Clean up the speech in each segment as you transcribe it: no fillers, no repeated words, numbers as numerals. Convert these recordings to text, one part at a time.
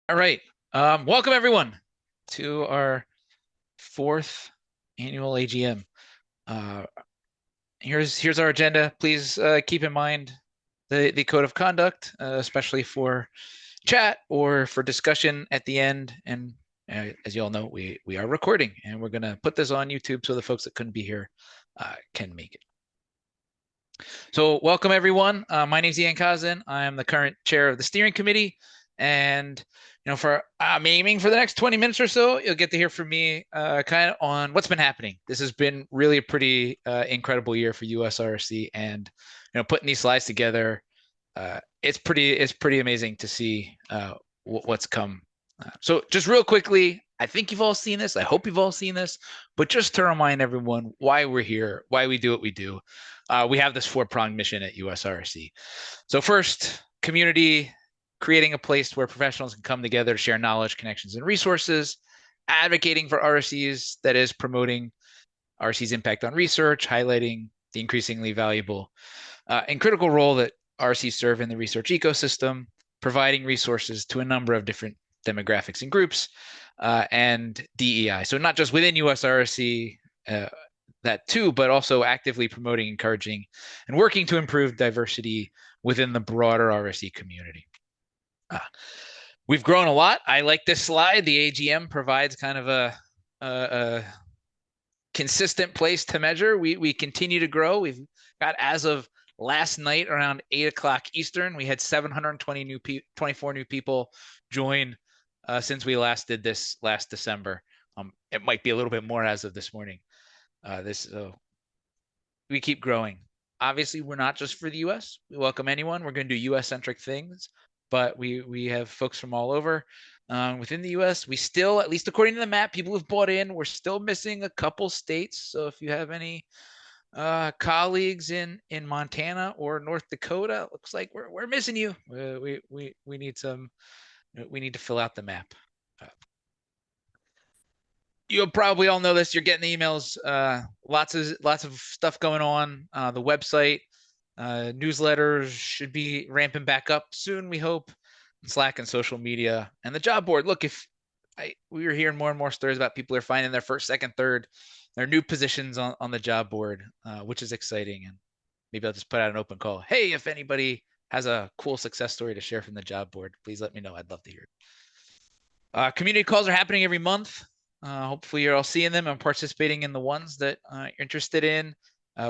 All right. Welcome everyone to our fourth annual AGM. Uh, here's our agenda. Please keep in mind the code of conduct, especially for chat or for discussion at the end. And as you all know, we are recording, and we're gonna put this on YouTube so the folks that couldn't be here can make it. So welcome everyone. My name is Ian Kazin. I am the current chair of the steering committee, and I'm aiming for the next 20 minutes or so, you'll get to hear from me kind of on what's been happening. This has been really a pretty incredible year for US-RSE, and putting these slides together, it's pretty amazing to see what's come. So just real quickly, I think you've all seen this. I hope you've all seen this, but just to remind everyone why we're here, why we do what we do. We have this four-pronged mission at US-RSE. So first, community, creating a place where professionals can come together to share knowledge, connections, and resources, advocating for RSEs, that is promoting RSE's impact on research, highlighting the increasingly valuable and critical role that RSEs serve in the research ecosystem, providing resources to a number of different demographics and groups, and DEI. So not just within US-RSE, that too, but also actively promoting, encouraging, and working to improve diversity within the broader RSE community. We've grown a lot. I like this slide. The AGM provides kind of a consistent place to measure. We continue to grow. We've got, as of last night around 8 o'clock Eastern, we had 24 new people join since we last did this last December. It might be a little bit more as of this morning. We keep growing. Obviously, we're not just for the US. We welcome anyone. We're going to do US-centric things, but we have folks from all over. Within the US, we still, at least according to the map, people who've bought in, we're still missing a couple states. So if you have any colleagues in Montana or North Dakota, looks like we're missing you. We need to fill out the map. You'll probably all know this. You're getting emails. Lots of stuff going on. The website, newsletters should be ramping back up soon, we hope. Slack and social media, and the job board. Look, we were hearing more and more stories about people are finding their first, second, third, their new positions on the job board, which is exciting. And maybe I'll just put out an open call. Hey, if anybody has a cool success story to share from the job board, please let me know. I'd love to hear it. Community calls are happening every month. Hopefully you're all seeing them and participating in the ones that you're interested in.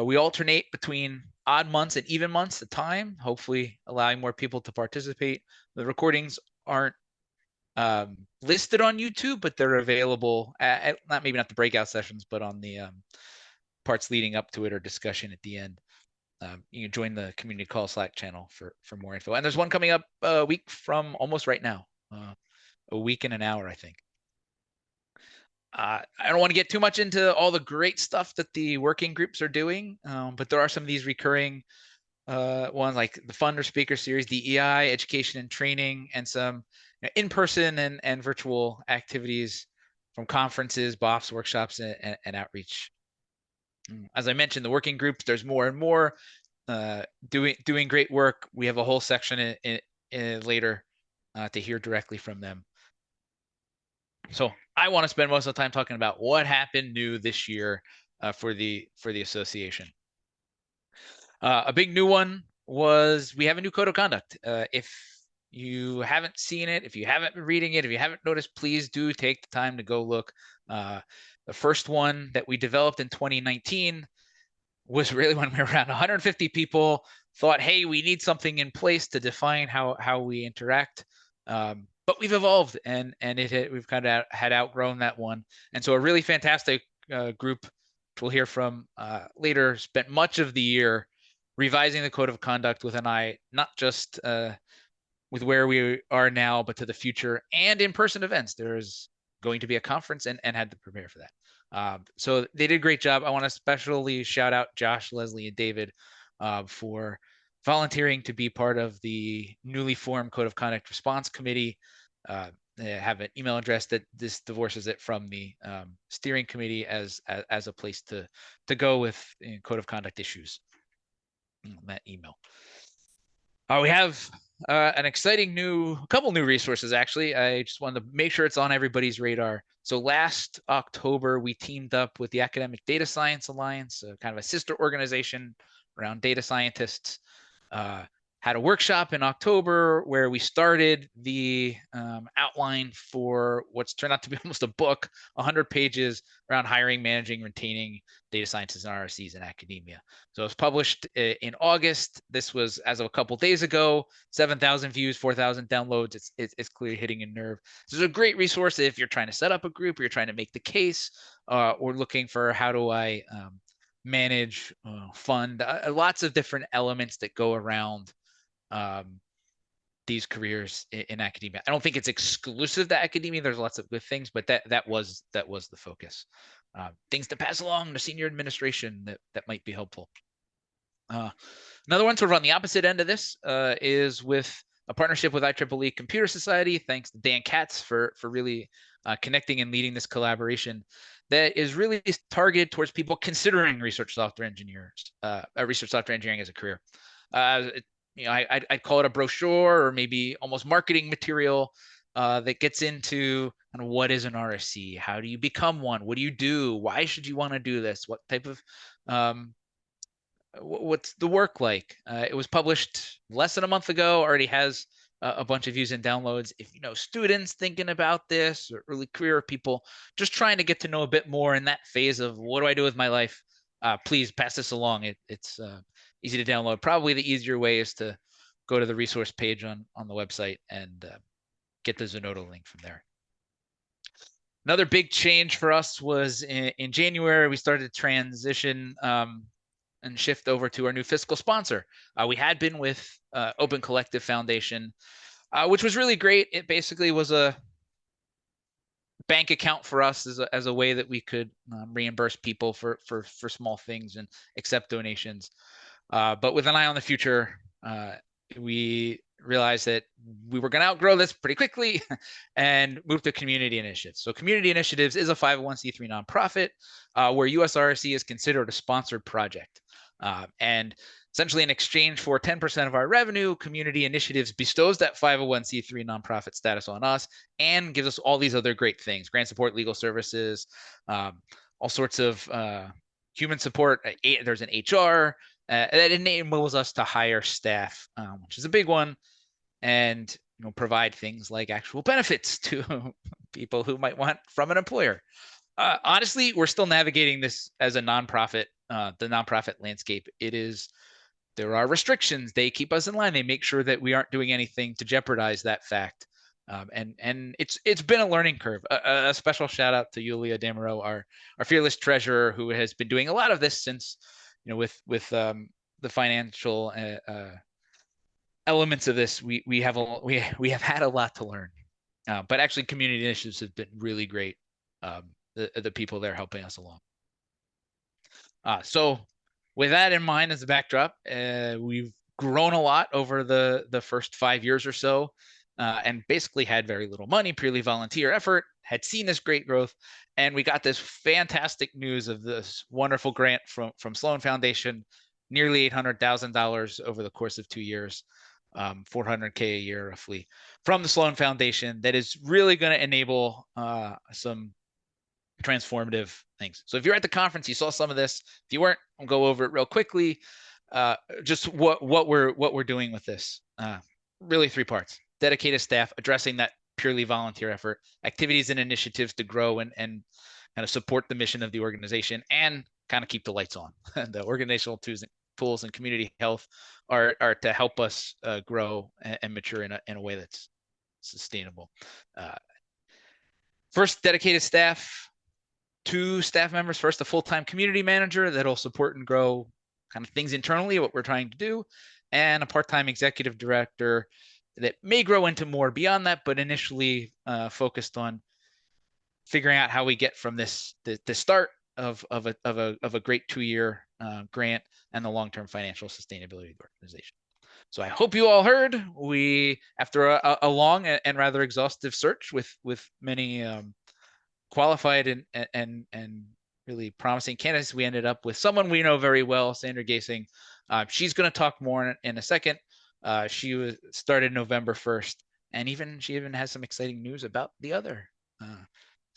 We alternate between odd months and even months at a time, hopefully allowing more people to participate. The recordings aren't listed on YouTube, but they're available at maybe not the breakout sessions, but on the parts leading up to it or discussion at the end. You can join the community call Slack channel for more info. And there's one coming up a week from almost right now, a week and an hour, I think. I don't want to get too much into all the great stuff that the working groups are doing, but there are some of these recurring ones like the Funder Speaker Series, DEI, education and training, and some in-person and virtual activities from conferences, BOFs, workshops, and outreach. As I mentioned, the working groups, there's more and more doing great work. We have a whole section in later to hear directly from them. So I want to spend most of the time talking about what happened new this year for the association. A big new one was we have a new code of conduct. If you haven't seen it, if you haven't been reading it, if you haven't noticed, please do take the time to go look. The first one that we developed in 2019 was really when we were around 150 people, thought, hey, we need something in place to define how we interact. But we've evolved, and we've kind of had outgrown that one. And so a really fantastic group, which we'll hear from later, spent much of the year revising the code of conduct with an eye not just with where we are now, but to the future and in-person events. There's going to be a conference and had to prepare for that. So they did a great job. I want to especially shout out Josh, Leslie, and David for volunteering to be part of the newly formed Code of Conduct Response Committee. They have an email address that this divorces it from the steering committee as a place to go with Code of Conduct issues. That email. We have An exciting couple new resources, actually. I just wanted to make sure it's on everybody's radar. So last October, we teamed up with the Academic Data Science Alliance, kind of a sister organization around data scientists. Had a workshop in October where we started the outline for what's turned out to be almost a book, 100 pages around hiring, managing, retaining data scientists and RSEs in academia. So it was published in August. This was as of a couple days ago, 7,000 views, 4,000 downloads. It's clearly hitting a nerve. This is a great resource if you're trying to set up a group, or you're trying to make the case, or looking for how do I manage, fund, lots of different elements that go around these careers in academia. I don't think it's exclusive to academia. There's lots of good things, but that was the focus. Things to pass along to senior administration that might be helpful. Another one sort of on the opposite end of this is with a partnership with IEEE Computer Society. Thanks to Dan Katz for really connecting and leading this collaboration that is really targeted towards people considering research software engineering as a career. I'd call it a brochure or maybe almost marketing material that gets into kind of what is an RSE, how do you become one, what do you do, why should you want to do this, what type of what's the work like. It was published less than a month ago, already has a bunch of views and downloads. If you know students thinking about this, or early career people just trying to get to know a bit more in that phase of what do I do with my life, please pass this along. It's easy to download. Probably the easier way is to go to the resource page on the website and get the Zenodo link from there. Another big change for us was in January, we started to transition and shift over to our new fiscal sponsor. We had been with Open Collective Foundation, which was really great. It basically was a bank account for us as a way that we could reimburse people for small things and accept donations. But with an eye on the future, we realized that we were going to outgrow this pretty quickly and move to community initiatives. So Community Initiatives is a 501c3 nonprofit where US-RSE is considered a sponsored project. And essentially in exchange for 10% of our revenue, Community Initiatives bestows that 501c3 nonprofit status on us and gives us all these other great things: grant support, legal services, all sorts of human support. There's an HR that enables us to hire staff, which is a big one, and provide things like actual benefits to people who might want from an employer. Honestly, we're still navigating this as a nonprofit, the nonprofit landscape. There are restrictions. They keep us in line. They make sure that we aren't doing anything to jeopardize that fact. And it's been a learning curve. A special shout out to Yulia Damaro, our fearless treasurer, who has been doing a lot of this since, with the financial elements of this. We have had a lot to learn, but actually community initiatives have been really great. The people there helping us along. So with that in mind as a backdrop, we've grown a lot over the first 5 years or so, and basically had very little money, purely volunteer effort, had seen this great growth, and we got this fantastic news of this wonderful grant from Sloan Foundation, nearly $800,000 over the course of 2 years, $400K a year roughly, from the Sloan Foundation, that is really going to enable some transformative things. So if you're at the conference, you saw some of this. If you weren't, I'll go over it real quickly. Just what we're doing with this. Really 3 parts: dedicated staff addressing that purely volunteer effort, activities and initiatives to grow and kind of support the mission of the organization, and kind of keep the lights on. The organizational tools and community health are to help us grow and mature in a way that's sustainable. First, dedicated staff. 2 staff members. First, a full-time community manager that'll support and grow kind of things internally, what we're trying to do, and a part-time executive director that may grow into more beyond that, but initially focused on figuring out how we get from the start of a great 2-year grant and the long-term financial sustainability of the organization. So I hope you all heard. We, after a long and rather exhaustive search with many qualified and really promising candidates, we ended up with someone we know very well, Sandra Gasing. She's going to talk more in a second, She was started November 1st, and she even has some exciting news about the other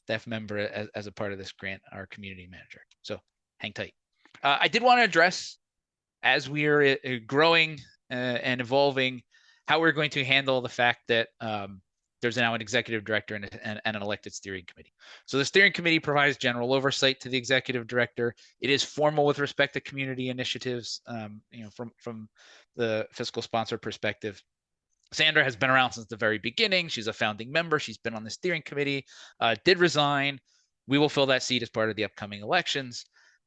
staff member as a part of this grant, our community manager. So hang tight. I did want to address, as we are growing and evolving, how we're going to handle the fact that there's now an executive director and an elected steering committee. So the steering committee provides general oversight to the executive director. It is formal with respect to community initiatives, from the fiscal sponsor perspective. Sandra has been around since the very beginning. She's a founding member. She's been on the steering committee, did resign. We will fill that seat as part of the upcoming elections.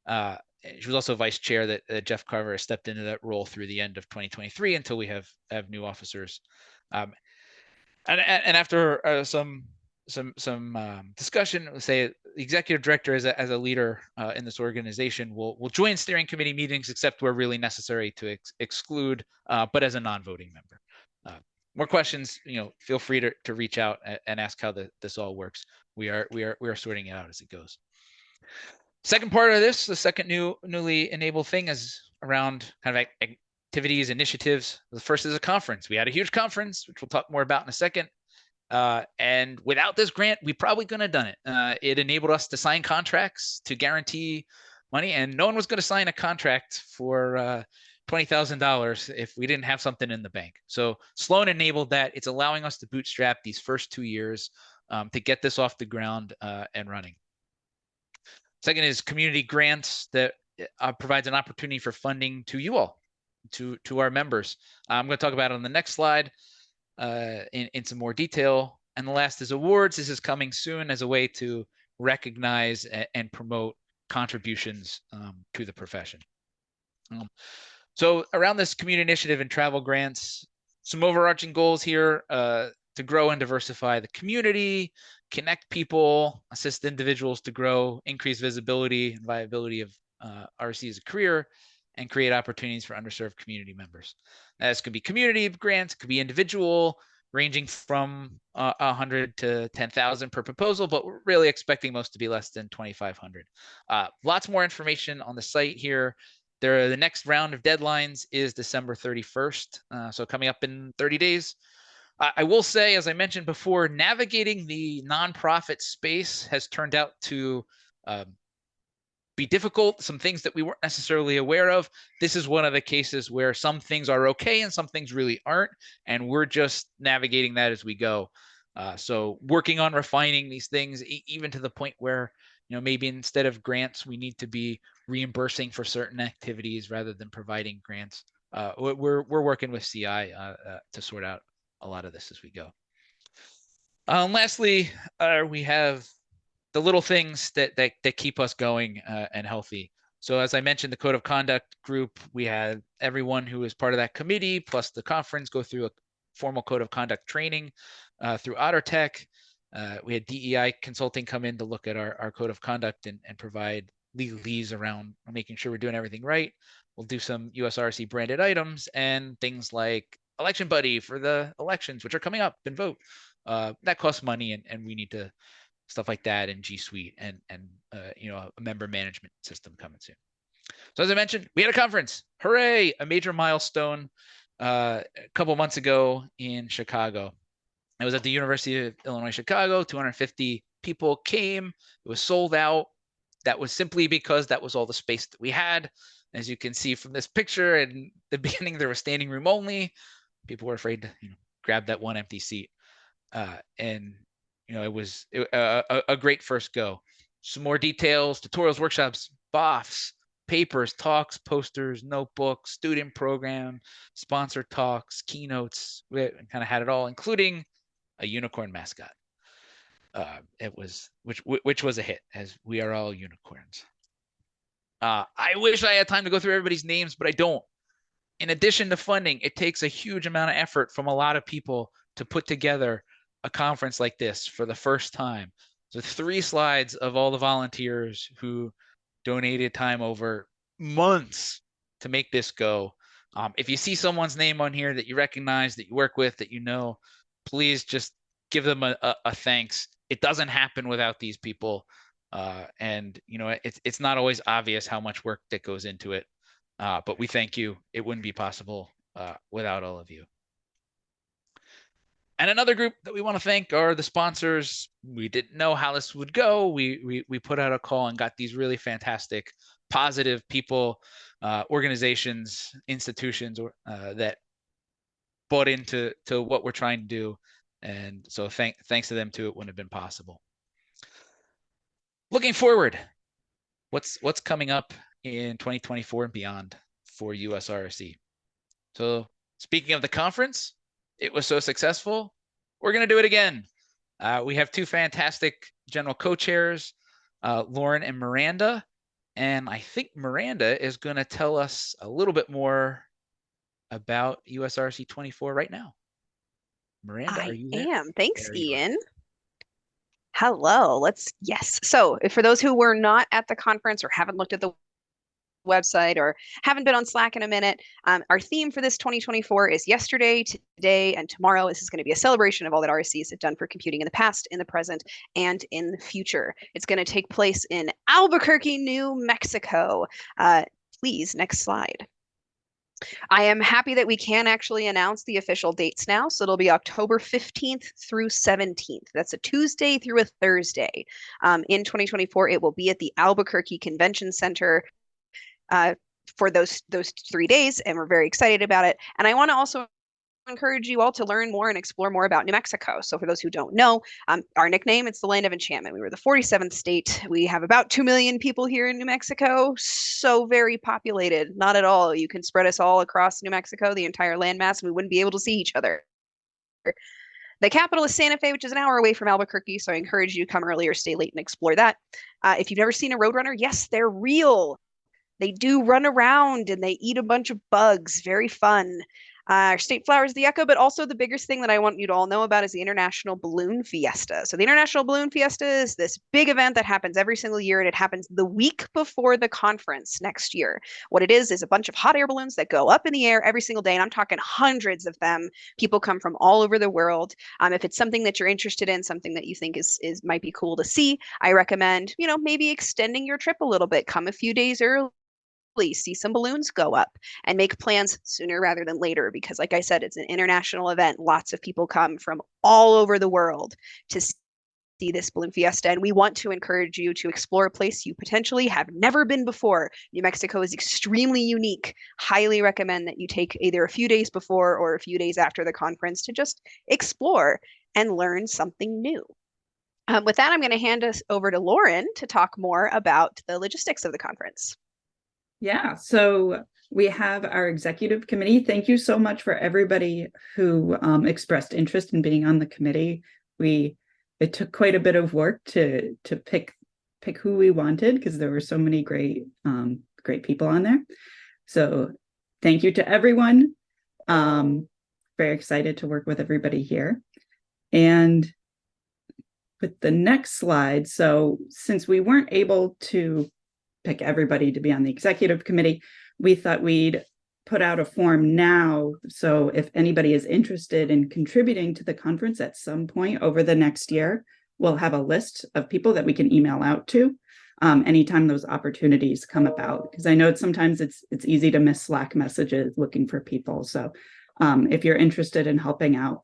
She was also vice chair that Jeff Carver has stepped into that role through the end of 2023 until we have new officers. And after some discussion, we'll say the executive director as a leader in this organization will join steering committee meetings except where really necessary to exclude, but as a non-voting member. More questions, feel free to reach out and ask how this all works. We are sorting it out as it goes. Second part of this, the second newly enabled thing, is around kind of activities, initiatives. The first is a conference. We had a huge conference, which we'll talk more about in a second. And without this grant, we probably couldn't have done it. It enabled us to sign contracts to guarantee money, and no one was going to sign a contract for $20,000 if we didn't have something in the bank. So Sloan enabled that. It's allowing us to bootstrap these first 2 years to get this off the ground and running. Second is community grants that provides an opportunity for funding to you all, to our members. I'm going to talk about it on the next slide in some more detail. And the last is awards. This is coming soon as a way to recognize and promote contributions to the profession. So around this community initiative and travel grants, some overarching goals here to grow and diversify the community, connect people, assist individuals to grow, increase visibility and viability of RSE as a career, and create opportunities for underserved community members. This could be community grants, could be individual, ranging from 100 to 10,000 per proposal, but we're really expecting most to be less than 2,500. Lots more information on the site here. The next round of deadlines is December 31st, so coming up in 30 days. I will say, as I mentioned before, navigating the nonprofit space has turned out to be difficult. Some things that we weren't necessarily aware of. This is one of the cases where some things are okay and some things really aren't, and we're just navigating that as we go. So working on refining these things, even to the point where maybe instead of grants, we need to be reimbursing for certain activities rather than providing grants. We're working with CI to sort out a lot of this as we go. Lastly, we have the little things that keep us going and healthy. So as I mentioned, the code of conduct group, we had everyone who is part of that committee plus the conference go through a formal code of conduct training through OtterTech. We had DEI consulting come in to look at our code of conduct and provide legalese around making sure we're doing everything right. We'll do some US-RSE branded items and things like election buddy for the elections, which are coming up, and vote. That costs money, and we need to stuff like that in G Suite and a member management system coming soon. So as I mentioned, we had a conference. Hooray! A major milestone a couple months ago in Chicago. It was at the University of Illinois Chicago. 250 people came. It was sold out. That was simply because that was all the space that we had. As you can see from this picture, in the beginning there was standing room only. People were afraid to grab that one empty seat, and it was a great first go. Some more details, tutorials, workshops, BOFs, papers, talks, posters, notebooks, student program, sponsor talks, keynotes. We kind of had it all, including a unicorn mascot. Which was a hit, as we are all unicorns. I wish I had time to go through everybody's names, but I don't. In addition to funding, it takes a huge amount of effort from a lot of people to put together a conference like this for the first time. So 3 slides of all the volunteers who donated time over months to make this go. If you see someone's name on here that you recognize, that you work with, that please just give them a thanks. It doesn't happen without these people. And it's not always obvious how much work that goes into it. But we thank you. It wouldn't be possible without all of you. And another group that we want to thank are the sponsors. We didn't know how this would go. We put out a call and got these really fantastic, positive people, organizations, institutions that bought into what we're trying to do. And so thanks to them too, it wouldn't have been possible. Looking forward, what's coming up in 2024 and beyond for US-RSE? So speaking of the conference, it was so successful, we're going to do it again. We have two fantastic general co-chairs, Lauren and Miranda. And I think Miranda is going to tell us a little bit more about US-RSE 24 right now. Miranda, are you there? I am. Thanks, Ian. Hello. Yes. So for those who were not at the conference or haven't looked at the website or haven't been on Slack in a minute, our theme for this 2024 is yesterday, today, and tomorrow. This is going to be a celebration of all that RSEs have done for computing in the past, in the present, and in the future. It's going to take place in Albuquerque, New Mexico. Please, next slide. I am happy that we can actually announce the official dates now. So it'll be October 15th through 17th. That's a Tuesday through a Thursday. In 2024, it will be at the Albuquerque Convention Center for those 3 days, and we're very excited about it. And I want to also encourage you all to learn more and explore more about New Mexico. So for those who don't know, our nickname, it's the land of enchantment. We were the 47th state. We have about 2 million people here in New Mexico. So very populated. Not at all. You can spread us all across New Mexico, the entire landmass, and we wouldn't be able to see each other. The capital is Santa Fe, which is an hour away from Albuquerque. So I encourage you to come early or stay late and explore that. If you've never seen a Roadrunner, yes, they're real. They do run around and they eat a bunch of bugs. Very fun. Our state flower is the echo, but also the biggest thing that I want you to all know about is the International Balloon Fiesta. So the International Balloon Fiesta is this big event that happens every single year, and it happens the week before the conference next year. What it is a bunch of hot air balloons that go up in the air every single day, and I'm talking hundreds of them. People come from all over the world. If it's something that you're interested in, something that you think is might be cool to see, I recommend, maybe extending your trip a little bit. Come a few days early, see some balloons go up, and make plans sooner rather than later, because like I said, it's an international event. Lots of people come from all over the world to see this balloon fiesta, and we want to encourage you to explore a place you potentially have never been before. New Mexico is extremely unique. Highly recommend that you take either a few days before or a few days after the conference to just explore and learn something new. With that, I'm going to hand us over to Lauren to talk more about the logistics of the conference. Yeah, so we have our executive committee. Thank you so much for everybody who expressed interest in being on the committee. It took quite a bit of work to pick who we wanted, because there were so many great people on there. So thank you to everyone. Very excited to work with everybody here. And with the next slide, so since we weren't able to pick everybody to be on the executive committee, we thought we'd put out a form now. So if anybody is interested in contributing to the conference at some point over the next year, we'll have a list of people that we can email out to anytime those opportunities come about. Because I know sometimes it's easy to miss Slack messages looking for people. So if you're interested in helping out,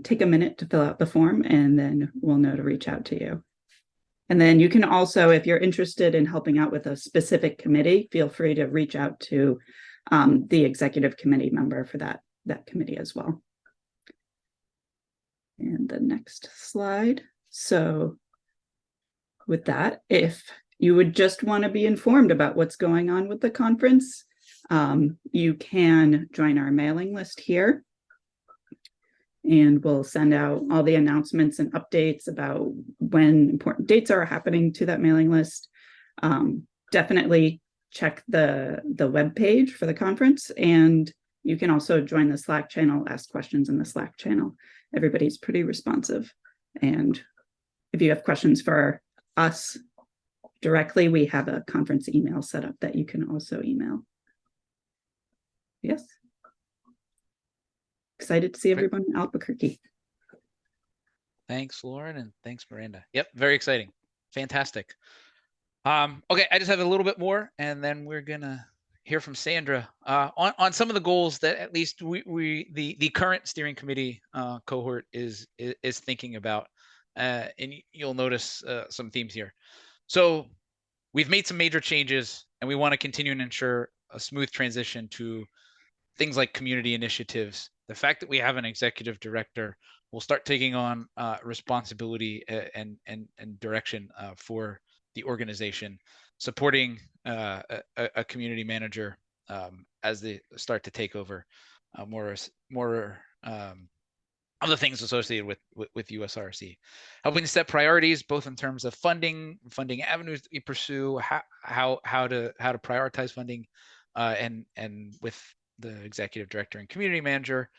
take a minute to fill out the form, and then we'll know to reach out to you. And then you can also, if you're interested in helping out with a specific committee, feel free to reach out to the executive committee member for that committee as well. And the next slide. So with that, if you would just want to be informed about what's going on with the conference, you can join our mailing list here. And we'll send out all the announcements and updates about when important dates are happening to that mailing list. Definitely check the webpage for the conference, and you can also join the Slack channel, ask questions in the Slack channel. Everybody's pretty responsive. And if you have questions for us directly, we have a conference email set up that you can also email. Yes. Excited to see everyone in Albuquerque. Thanks, Lauren, and thanks, Miranda. Yep, very exciting. Fantastic. Okay, I just have a little bit more, and then we're gonna hear from Sandra on some of the goals that at least the current steering committee cohort is thinking about, and you'll notice some themes here. So we've made some major changes, and we want to continue and ensure a smooth transition to things like community initiatives. The fact that we have an executive director will start taking on responsibility and direction for the organization, supporting a community manager as they start to take over more other things associated with US-RSE, helping to set priorities both in terms of funding avenues that we pursue, how to prioritize funding, and with the executive director and community manager,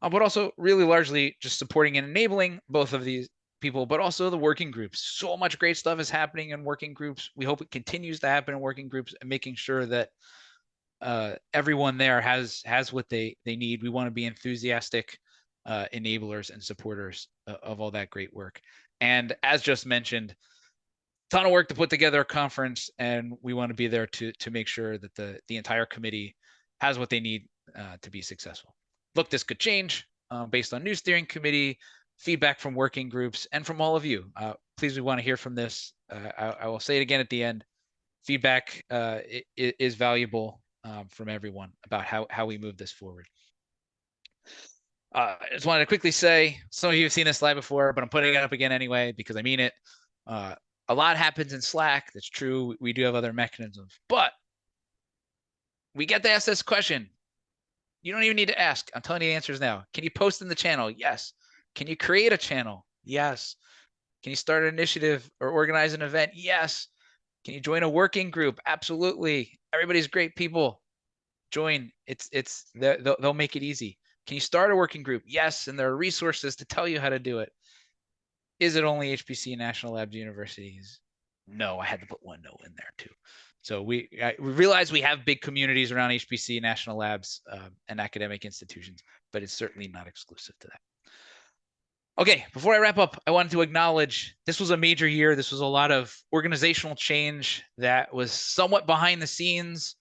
but also really largely just supporting and enabling both of these people, but also the working groups. So much great stuff is happening in working groups. We hope it continues to happen in working groups, and making sure that everyone there has what they need. We want to be enthusiastic enablers and supporters of all that great work. And as just mentioned, ton of work to put together a conference, and we want to be there to make sure that the entire committee has what they need to be successful. Look, this could change based on new steering committee, feedback from working groups, and from all of you. Please, we want to hear from this. I will say it again at the end. Feedback is valuable from everyone about how we move this forward. I just wanted to quickly say, some of you have seen this slide before, but I'm putting it up again anyway because I mean it. A lot happens in Slack. That's true. We do have other mechanisms, but we get to ask this question. You don't even need to ask. I'm telling you the answers now. Can you post in the channel? Yes. Can you create a channel? Yes. Can you start an initiative or organize an event? Yes. Can you join a working group? Absolutely. Everybody's great people. Join. They'll make it easy. Can you start a working group? Yes. And there are resources to tell you how to do it. Is it only HPC National Labs Universities? No, I had to put one no in there too. So we realize we have big communities around HPC National Labs and academic institutions, but it's certainly not exclusive to that. Okay, before I wrap up, I wanted to acknowledge this was a major year. This was a lot of organizational change that was somewhat behind the scenes,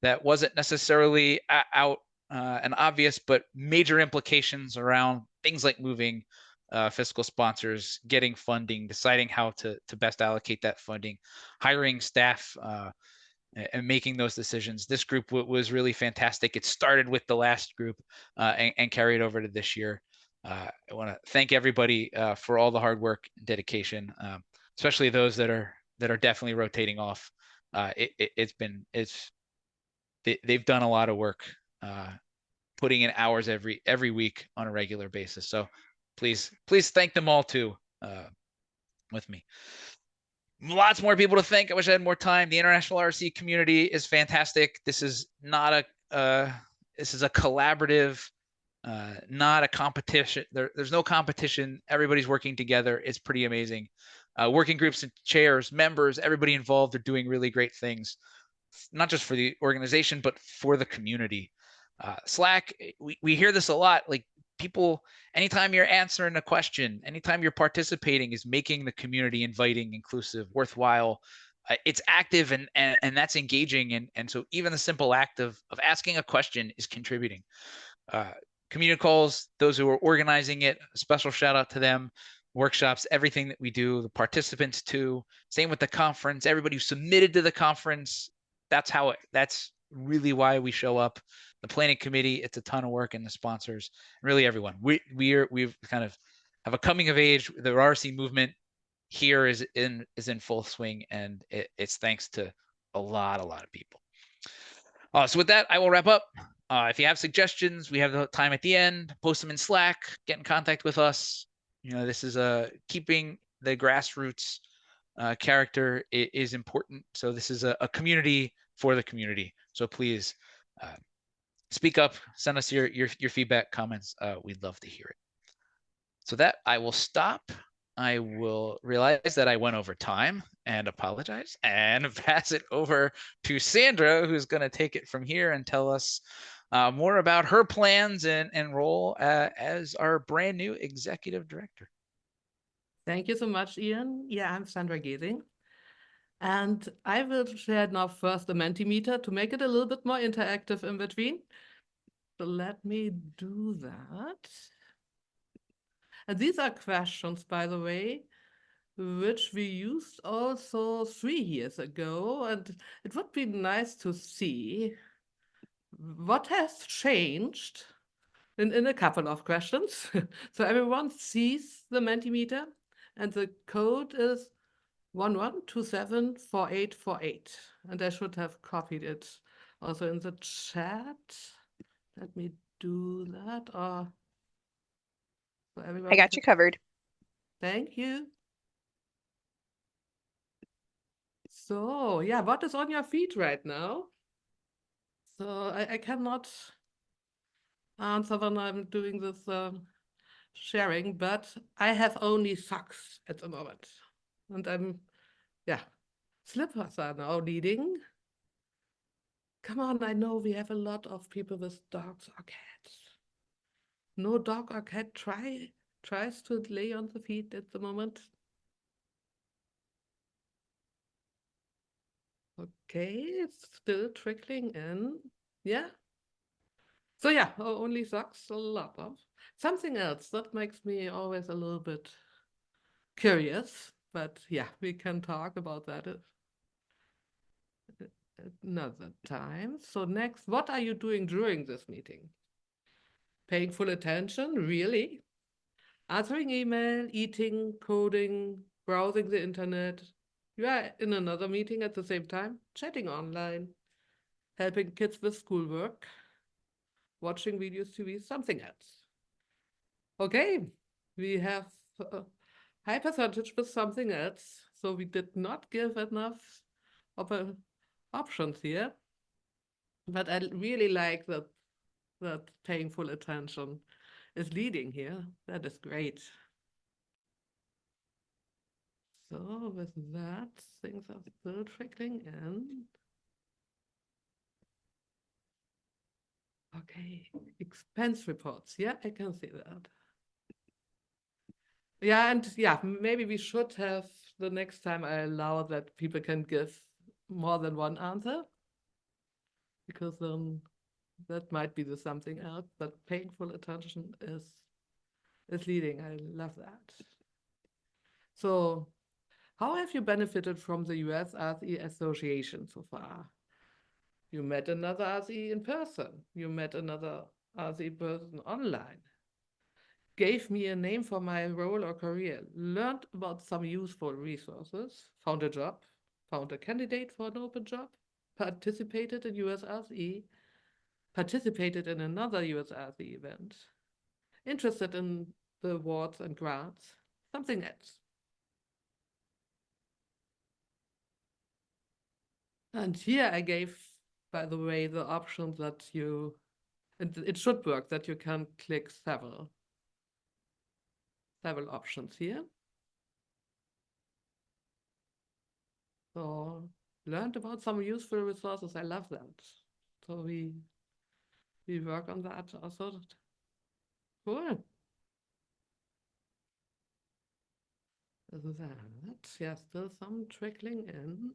that wasn't necessarily out and obvious, but major implications around things like moving fiscal sponsors, getting funding, deciding how to best allocate that funding, hiring staff, and making those decisions. This group was really fantastic. It started with the last group and carried over to this year. I want to thank everybody for all the hard work and dedication, especially those that are definitely rotating off. They've done a lot of work, putting in hours every week on a regular basis. So please thank them all too with me. Lots more people to thank. I wish I had more time. The international RSE community is fantastic. This is not this is a collaborative, not a competition. There's no competition. Everybody's working together. It's pretty amazing. Working groups and chairs, members, everybody involved are doing really great things, not just for the organization, but for the community. Slack, we hear this a lot. Like, people, anytime you're answering a question, anytime you're participating, is making the community inviting, inclusive, worthwhile. It's active and that's engaging. And so even the simple act of asking a question is contributing. Community calls, those who are organizing it, a special shout out to them. Workshops, everything that we do, the participants too. Same with the conference, everybody who submitted to the conference. That's really why we show up. The planning committee, it's a ton of work, and the sponsors, really everyone. We've kind of have a coming of age. The RSE movement here is in full swing, and it's thanks to a lot of people. So with that, I will wrap up. If you have suggestions, we have the time at the end. Post them in Slack. Get in contact with us. You know, this is keeping the grassroots character is important. So this is a community for the community. So please speak up, send us your feedback, comments. We'd love to hear it. So that I will stop. I will realize that I went over time and apologize and pass it over to Sandra, who's going to take it from here and tell us more about her plans and role as our brand new executive director. Thank you so much, Ian. Yeah, I'm Sandra Gesing. And I will share now first the Mentimeter to make it a little bit more interactive in between. So let me do that. And these are questions, by the way, which we used also 3 years ago. And it would be nice to see what has changed in a couple of questions. So everyone sees the Mentimeter, and the code is 11274848. And I should have copied it also in the chat. Let me do that. Or so everyone I got you covered. Thank you. So yeah, what is on your feed right now? So I cannot answer when I'm doing this sharing, but I have only socks at the moment. And yeah, slippers are now leading. Come on, I know we have a lot of people with dogs or cats. No dog or cat tries to lay on the feet at the moment. Okay, it's still trickling in. Yeah. So yeah, only socks, a lot of. Something else that makes me always a little bit curious, but yeah, we can talk about that another time. So next, what are you doing during this meeting? Paying full attention, really? Answering email, eating, coding, browsing the internet. You are in another meeting at the same time, chatting online, helping kids with schoolwork, watching videos, TV, something else. Okay, we have a high percentage with something else. So we did not give enough of options here. But I really like that paying full attention is leading here. That is great. So with that, things are still trickling in. Okay, expense reports. Yeah, I can see that. Yeah, and yeah, maybe we should have the next time I allow that people can give more than one answer, because then that might be the something else. But paying full attention is leading. I love that. So how have you benefited from the US-RSE Association so far? You met another RSE in person. You met another RSE person online. Gave me a name for my role or career. Learned about some useful resources. Found a job. Found a candidate for an open job. Participated in US-RSE. Participated in another US-RSE event. Interested in the awards and grants. Something else. And here I gave, by the way, the option that it should work, that you can click several options here. So learned about some useful resources. I love that. So we work on that also. Cool. That, yeah, still some trickling in.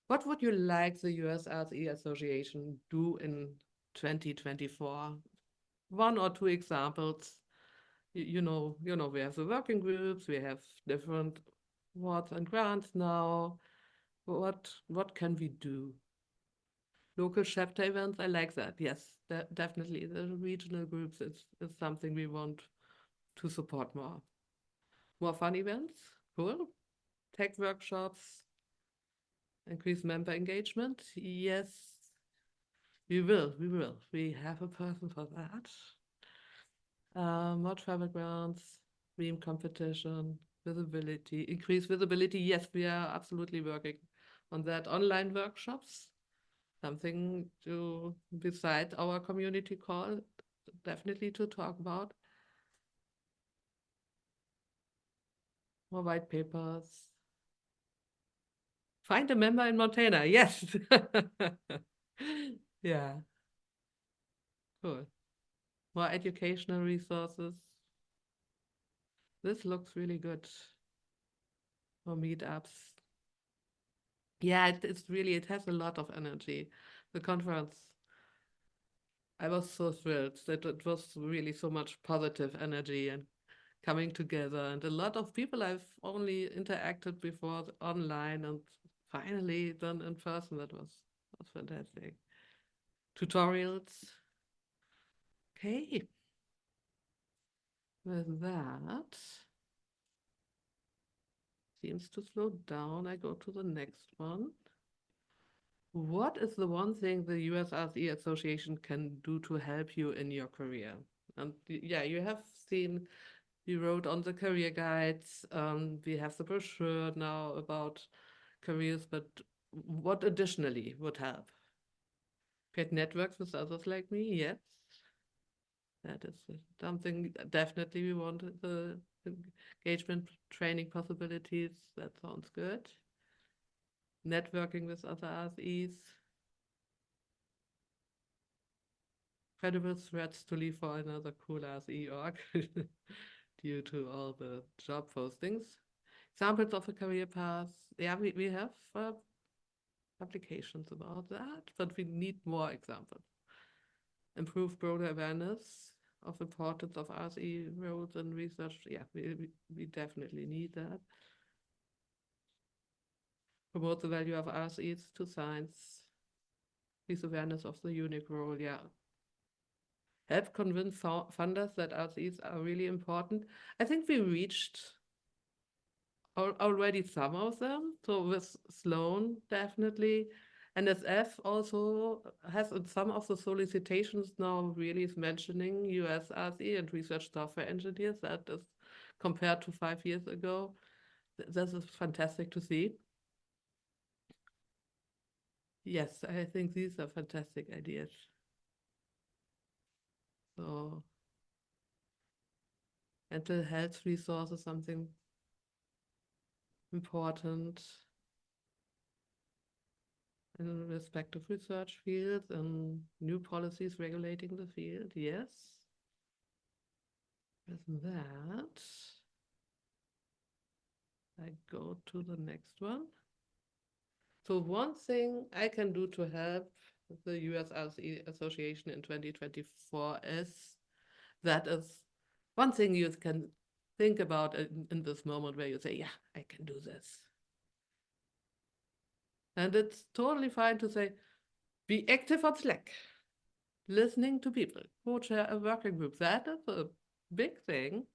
What would you like the US-RSE Association do in 2024? One or two examples. You know, we have the working groups, we have different awards and grants now. What can we do? Local chapter events, I like that. Yes, definitely. The regional groups is something we want to support more. More fun events, cool. Tech workshops, increase member engagement. Yes, we will. We have a person for that. More travel grants, meme competition, visibility, increase visibility. Yes, we are absolutely working on that. Online workshops, something to, beside our community call, definitely to talk about. More white papers. Find a member in Montana. Yes. Yeah. Cool. More educational resources. This looks really good for meetups. Yeah, it's really, it has a lot of energy. The conference, I was so thrilled that it was really so much positive energy and coming together, and a lot of people I've only interacted before online, and finally done in person. That was fantastic. Tutorials. Okay. With that, seems to slow down. I go to the next one. What is the one thing the US-RSE Association can do to help you in your career? And yeah, you have seen, we wrote on the career guides. We have the brochure now about careers, but what additionally would help? Get networks with others like me, yes. That is something definitely we want, the engagement training possibilities. That sounds good. Networking with other RSEs. Credible threats to leave for another cool RSE org due to all the job postings. Examples of a career path. Yeah, we have applications about that, but we need more examples. Improve broader awareness of importance of RSE roles and research. Yeah, we definitely need that. Promote the value of RSEs to science. Increase awareness of the unique role. Yeah. Help convince funders that RSEs are really important. I think we reached already some of them. So with Sloan, definitely. NSF also has in some of the solicitations now really is mentioning US-RSE and research software engineers. That is compared to 5 years ago. This is fantastic to see. Yes, I think these are fantastic ideas. So mental health resources, something important in respective research fields and new policies regulating the field. Yes. With that, I go to the next one. So one thing I can do to help the US-RSE Association in 2024 is, that is one thing you can think about in this moment where you say, yeah, I can do this. And it's totally fine to say, be active on Slack, listening to people, co-chair a working group. That is a big thing.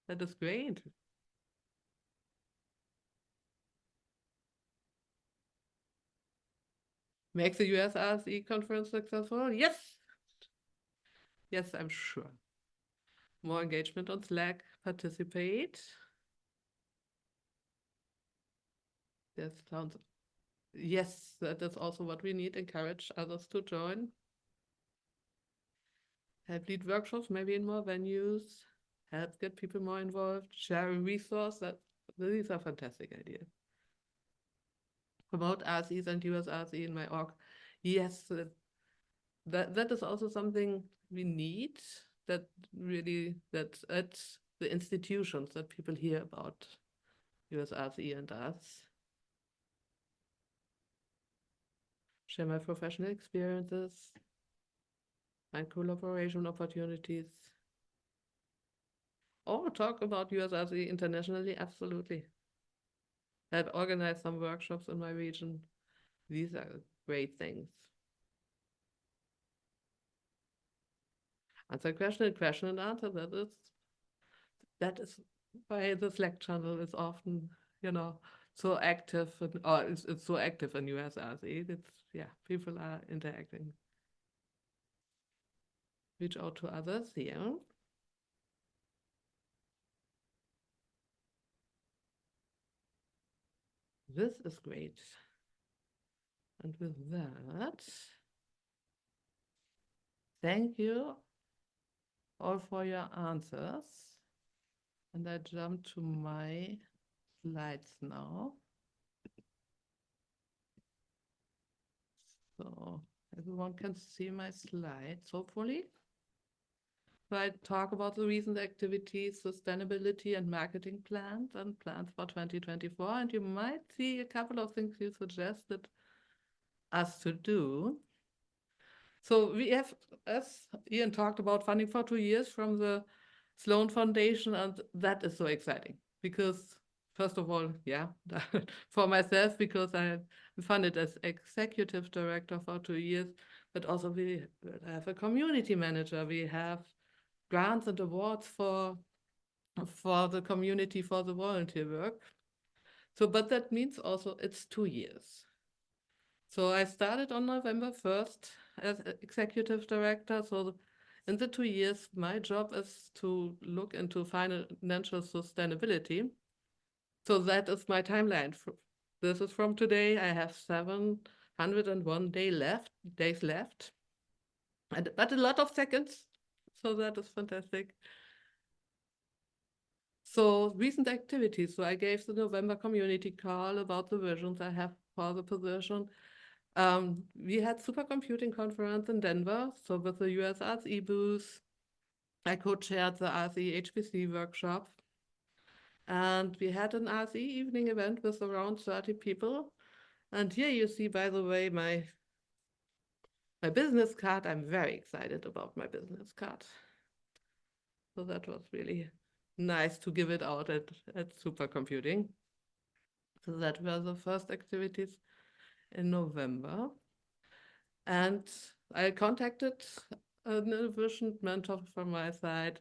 That is great. Make the US-RSE conference successful? Yes. Yes, I'm sure. More engagement on Slack, participate. That sounds, yes, that is also what we need. Encourage others to join. Help lead workshops, maybe in more venues. Help get people more involved. Share a resource. These are fantastic ideas. Promote RSEs and US-RSE in my org. Yes, that is also something we need. That really, that at the institutions that people hear about US-RSE and us. Share my professional experiences, find collaboration opportunities. Oh, talk about US-RSE internationally, absolutely. Help organize some workshops in my region. These are great things. Answer question and answer. That is why the Slack channel is often, so active, or it's so active in US-RSE. It's, yeah, people are interacting. Reach out to others here. This is great. And with that, thank you all for your answers. And I jump to my slides now. So everyone can see my slides, hopefully. where I talk about the recent activities, sustainability and marketing plans and plans for 2024. And you might see a couple of things you suggested us to do. So we have, as Ian talked about, funding for 2 years from the Sloan Foundation, and that is so exciting because, first of all, yeah, for myself, because I funded as executive director for 2 years, but also we have a community manager. We have grants and awards for the community, for the volunteer work. So, but that means also it's 2 years. So I started on November 1st as executive director. So in the 2 years, my job is to look into financial sustainability. So that is my timeline. This is from today. I have 701 days left, but a lot of seconds. So that is fantastic. So recent activities. So I gave the November community call about the visions I have for the position. We had supercomputing conference in Denver. So with the US-RSE booth, I co-chaired the RSE HPC workshop. And we had an RSE evening event with around 30 people. And here you see, by the way, my business card. I'm very excited about my business card. So that was really nice to give it out at supercomputing. So that were the first activities in November. And I contacted an envisioned mentor from my side.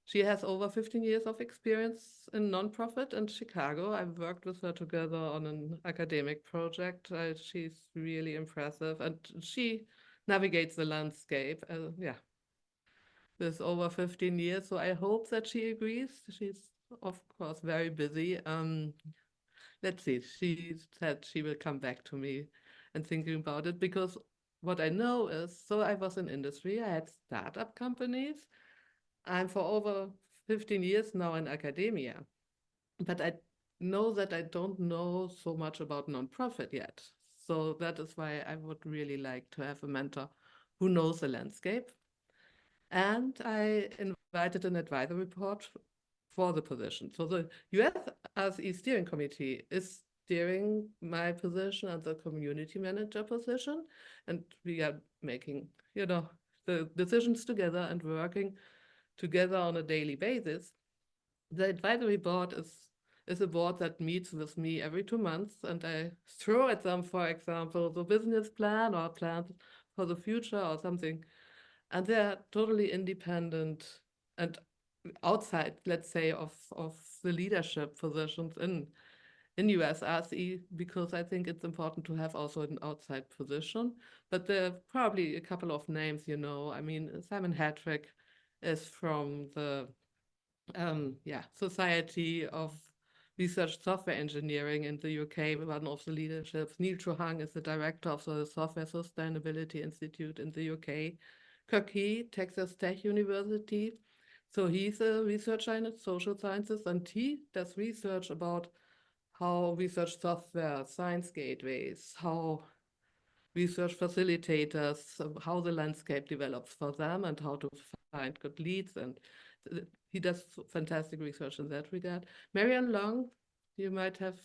She has over 15 years of experience in nonprofit in Chicago. I worked with her together on an academic project. She's really impressive, and she navigates the landscape. Yeah, with over 15 years. So I hope that she agrees. She's, of course, very busy. Let's see. She said she will come back to me and thinking about it, because what I know is, so I was in industry. I had startup companies. I'm for over 15 years now in academia, but I know that I don't know so much about nonprofit yet. So that is why I would really like to have a mentor who knows the landscape. And I invited an advisory board for the position. So the US-RSE steering committee is steering my position and the community manager position. And we are making, the decisions together and working together on a daily basis. The advisory board is a board that meets with me every 2 months, and I throw at them, for example, the business plan or plans for the future or something. And they're totally independent and outside, let's say, of the leadership positions in US-RSE, because I think it's important to have also an outside position. But there are probably a couple of names, I mean, Simon Hattrick is from the Society of Research Software Engineering in the UK, one of the leaderships. Neil Truhang is the director of the Software Sustainability Institute in the UK. Kirk Key, Texas Tech University. So he's a researcher in social sciences, and he does research about how research software, science gateways, how research facilitators, how the landscape develops for them and how to find good leads. And he does fantastic research in that regard. Marianne Long, you might have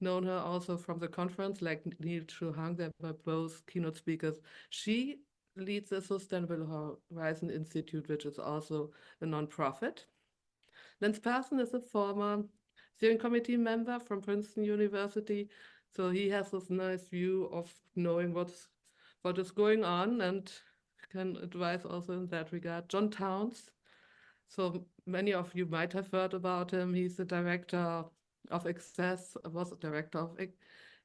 known her also from the conference, like Neil Truhang, they were both keynote speakers. She leads the Sustainable Horizon Institute, which is also a nonprofit. Lance Parson is a former steering committee member from Princeton University. So he has this nice view of knowing what is going on and can advise also in that regard. John Towns. So many of you might have heard about him. He's the director of Access, was the director of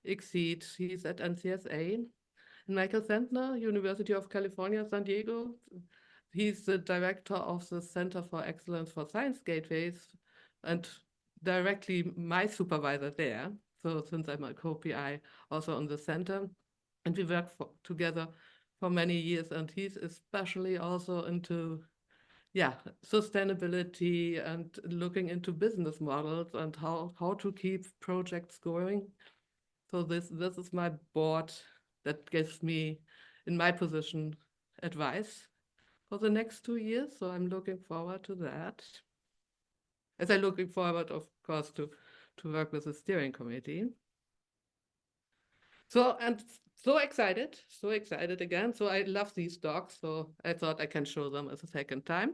Exceed. He's at NCSA. And Michael Sentner, University of California, San Diego. He's the director of the Center for Excellence for Science Gateways and directly my supervisor there. So since I'm a co-PI also on the center, and we work together for many years, and he's especially also into sustainability and looking into business models and how to keep projects going. So this is my board that gives me, in my position, advice for the next 2 years. So I'm looking forward to that. As I'm looking forward, of course, to work with the steering committee. So, and so excited again. So I love these dogs. So I thought I can show them as a second time.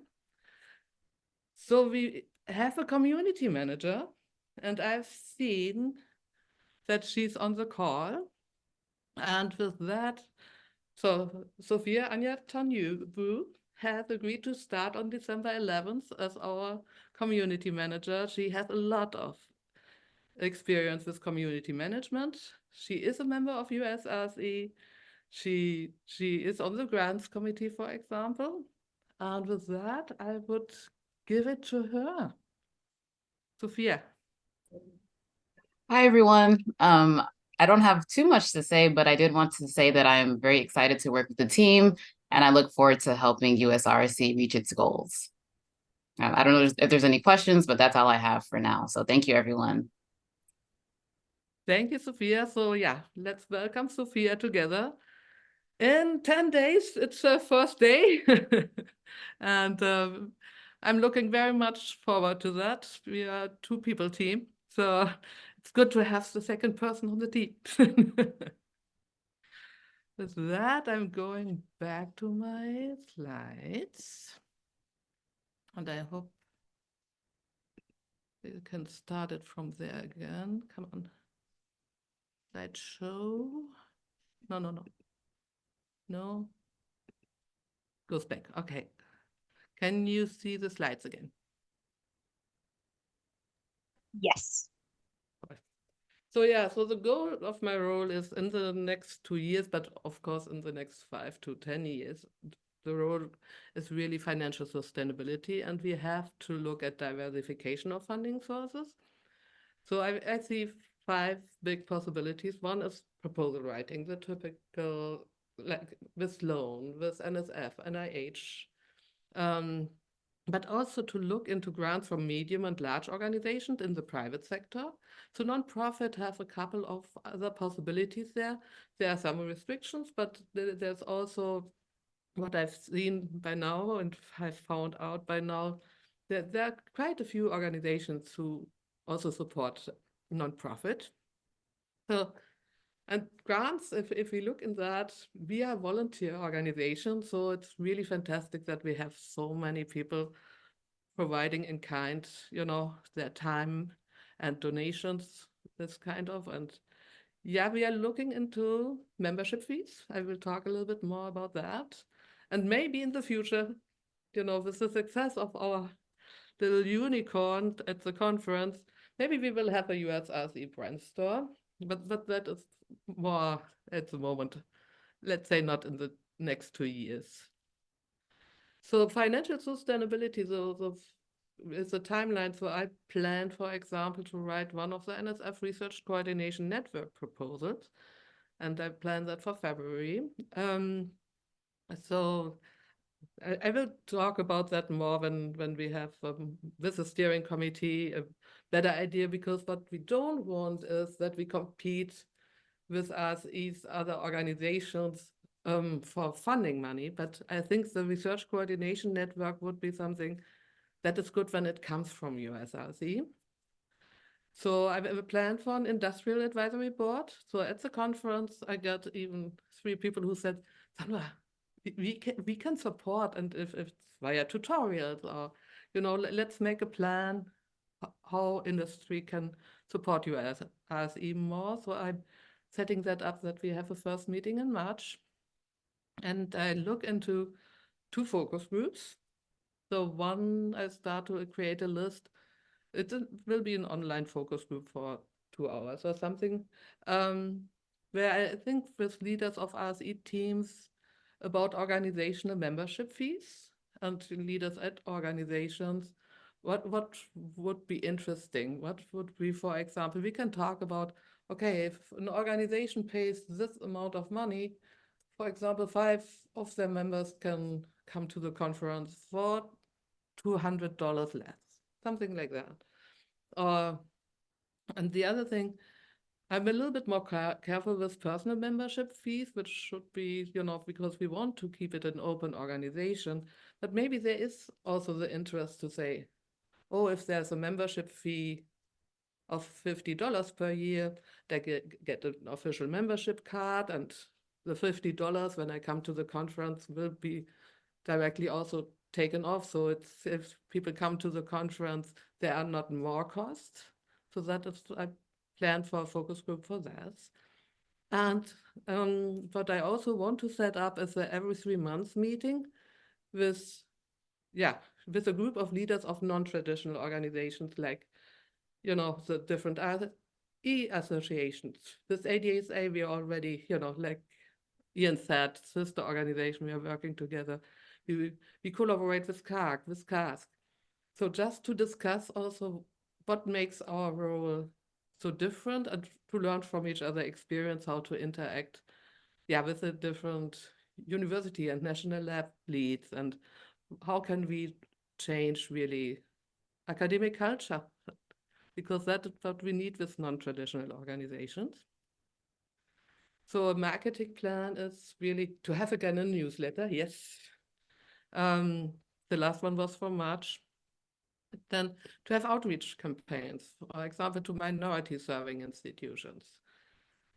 So we have a community manager, and I've seen that she's on the call. And with that, so Sophia Anja Tanyu has agreed to start on December 11th as our community manager. She has a lot of experience with community management. She is a member of US-RSE. She is on the grants committee, for example. And with that, I would give it to her. Sophia. Hi, everyone. I don't have too much to say, but I did want to say that I am very excited to work with the team, and I look forward to helping US-RSE reach its goals. I don't know if there's any questions, but that's all I have for now. So thank you, everyone. Thank you, Sophia. So yeah, let's welcome Sophia together. In 10 days, it's her first day. And I'm looking very much forward to that. We are a two-people team, so it's good to have the second person on the team. With that, I'm going back to my slides. And I hope we can start it from there again. Come on. Slideshow. No. Goes back. Okay. Can you see the slides again? Yes. So yeah, so the goal of my role is in the next 2 years, but of course in the next 5 to 10 years, the role is really financial sustainability, and we have to look at diversification of funding sources. So I see 5 big possibilities. One is proposal writing, the typical, like with loan, with NSF, NIH, but also to look into grants from medium and large organizations in the private sector. So nonprofit have a couple of other possibilities there. There are some restrictions, but there's also what I've seen by now and I've found out by now that there are quite a few organizations who also support nonprofit. So, and grants, if we look in that, we are a volunteer organization, so it's really fantastic that we have so many people providing in kind, their time and donations, this kind of, and yeah, we are looking into membership fees. I will talk a little bit more about that. And maybe in the future, with the success of our little unicorn at the conference, maybe we will have a US-RSE brand store, but that is more at the moment, let's say not in the next 2 years. So financial sustainability is a timeline. So I plan, for example, to write one of the NSF Research Coordination Network proposals, and I plan that for February. So I will talk about that more when we have with the steering committee a better idea, because what we don't want is that we compete with these other organizations for funding money. But I think the research coordination network would be something that is good when it comes from US-RSE. So I have a plan for an industrial advisory board. So at the conference, I got even 3 people who said, Sandra, we can support, and if it's via tutorials or, let's make a plan how industry can support US-RSE more. So I'm setting that up, that we have a first meeting in March. And I look into 2 focus groups. So one, I start to create a list. It will be an online focus group for 2 hours or something, where I think with leaders of RSE teams about organizational membership fees and leaders at organizations, what would be interesting? What would be, for example, we can talk about, okay, if an organization pays this amount of money, for example, 5 of their members can come to the conference for $200 less, something like that. And the other thing, I'm a little bit more careful with personal membership fees, which should be, because we want to keep it an open organization. But maybe there is also the interest to say, oh, if there's a membership fee of $50 per year, they get an official membership card, and the $50 when I come to the conference will be directly also taken off. So it's, if people come to the conference, there are not more costs. So that is, I plan for a focus group for that. And what I also want to set up is a every 3 months meeting with a group of leaders of non-traditional organizations, like, the different RSE associations. With ADSA, we are already, like Ian said, sister organization, we are working together. We collaborate with CARC, with CASC. So just to discuss also what makes our role so different, and to learn from each other experience how to interact with the different university and national lab leads, and how can we change really academic culture, because that's what we need with non-traditional organizations. So a marketing plan is really to have again a newsletter, yes. The last one was from March. Then to have outreach campaigns, for example, to minority serving institutions,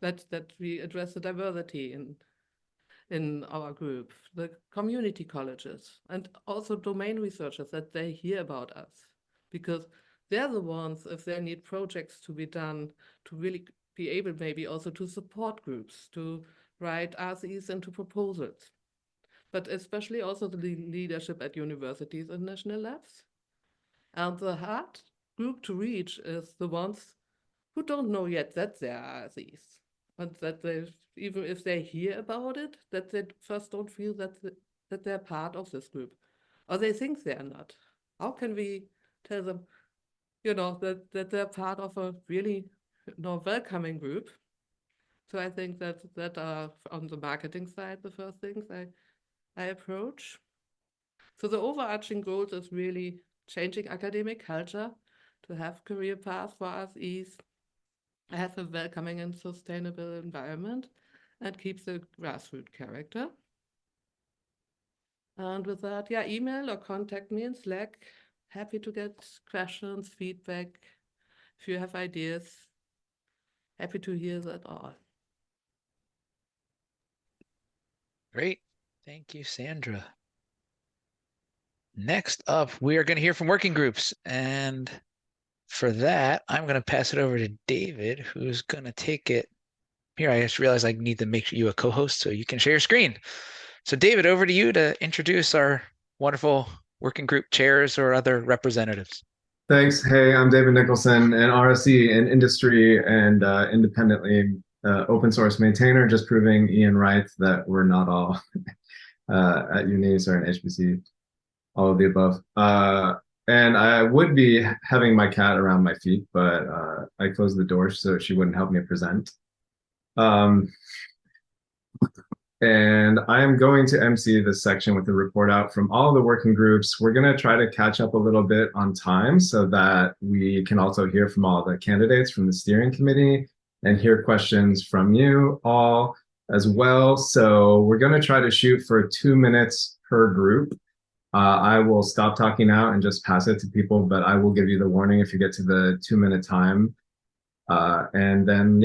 that we address the diversity in our group, the community colleges, and also domain researchers, that they hear about us, because they're the ones, if they need projects to be done, to really be able maybe also to support groups, to write RSEs into proposals, but especially also the leadership at universities and national labs. And the hard group to reach is the ones who don't know yet that there are RSEs, and that they, even if they hear about it, that they first don't feel that they're part of this group, or they think they are not. How can we tell them, that they're part of a really, welcoming group? So I think that are on the marketing side the first things I approach. So the overarching goals is really changing academic culture, to have career paths for RSEs, have a welcoming and sustainable environment, and keep the grassroots character. And with that, email or contact me in Slack. Happy to get questions, feedback. If you have ideas, happy to hear that all. Great. Thank you, Sandra. Next up, we are going to hear from working groups. And for that, I'm going to pass it over to David, who's going to take it. Here, I just realized I need to make you a co-host so you can share your screen. So David, over to you to introduce our wonderful working group chairs or other representatives. Thanks. Hey, I'm David Nicholson, an RSE in industry and independently open source maintainer, just proving Ian right that we're not all at unis or in HBC, all of the above. And I would be having my cat around my feet, but I closed the door so she wouldn't help me present. And I am going to MC this section with a report out from all the working groups. We're going to try to catch up a little bit on time so that we can also hear from all the candidates from the steering committee and hear questions from you all as well. So we're going to try to shoot for 2 minutes per group. I will stop talking now and just pass it to people, but I will give you the warning if you get to the 2-minute time. And then,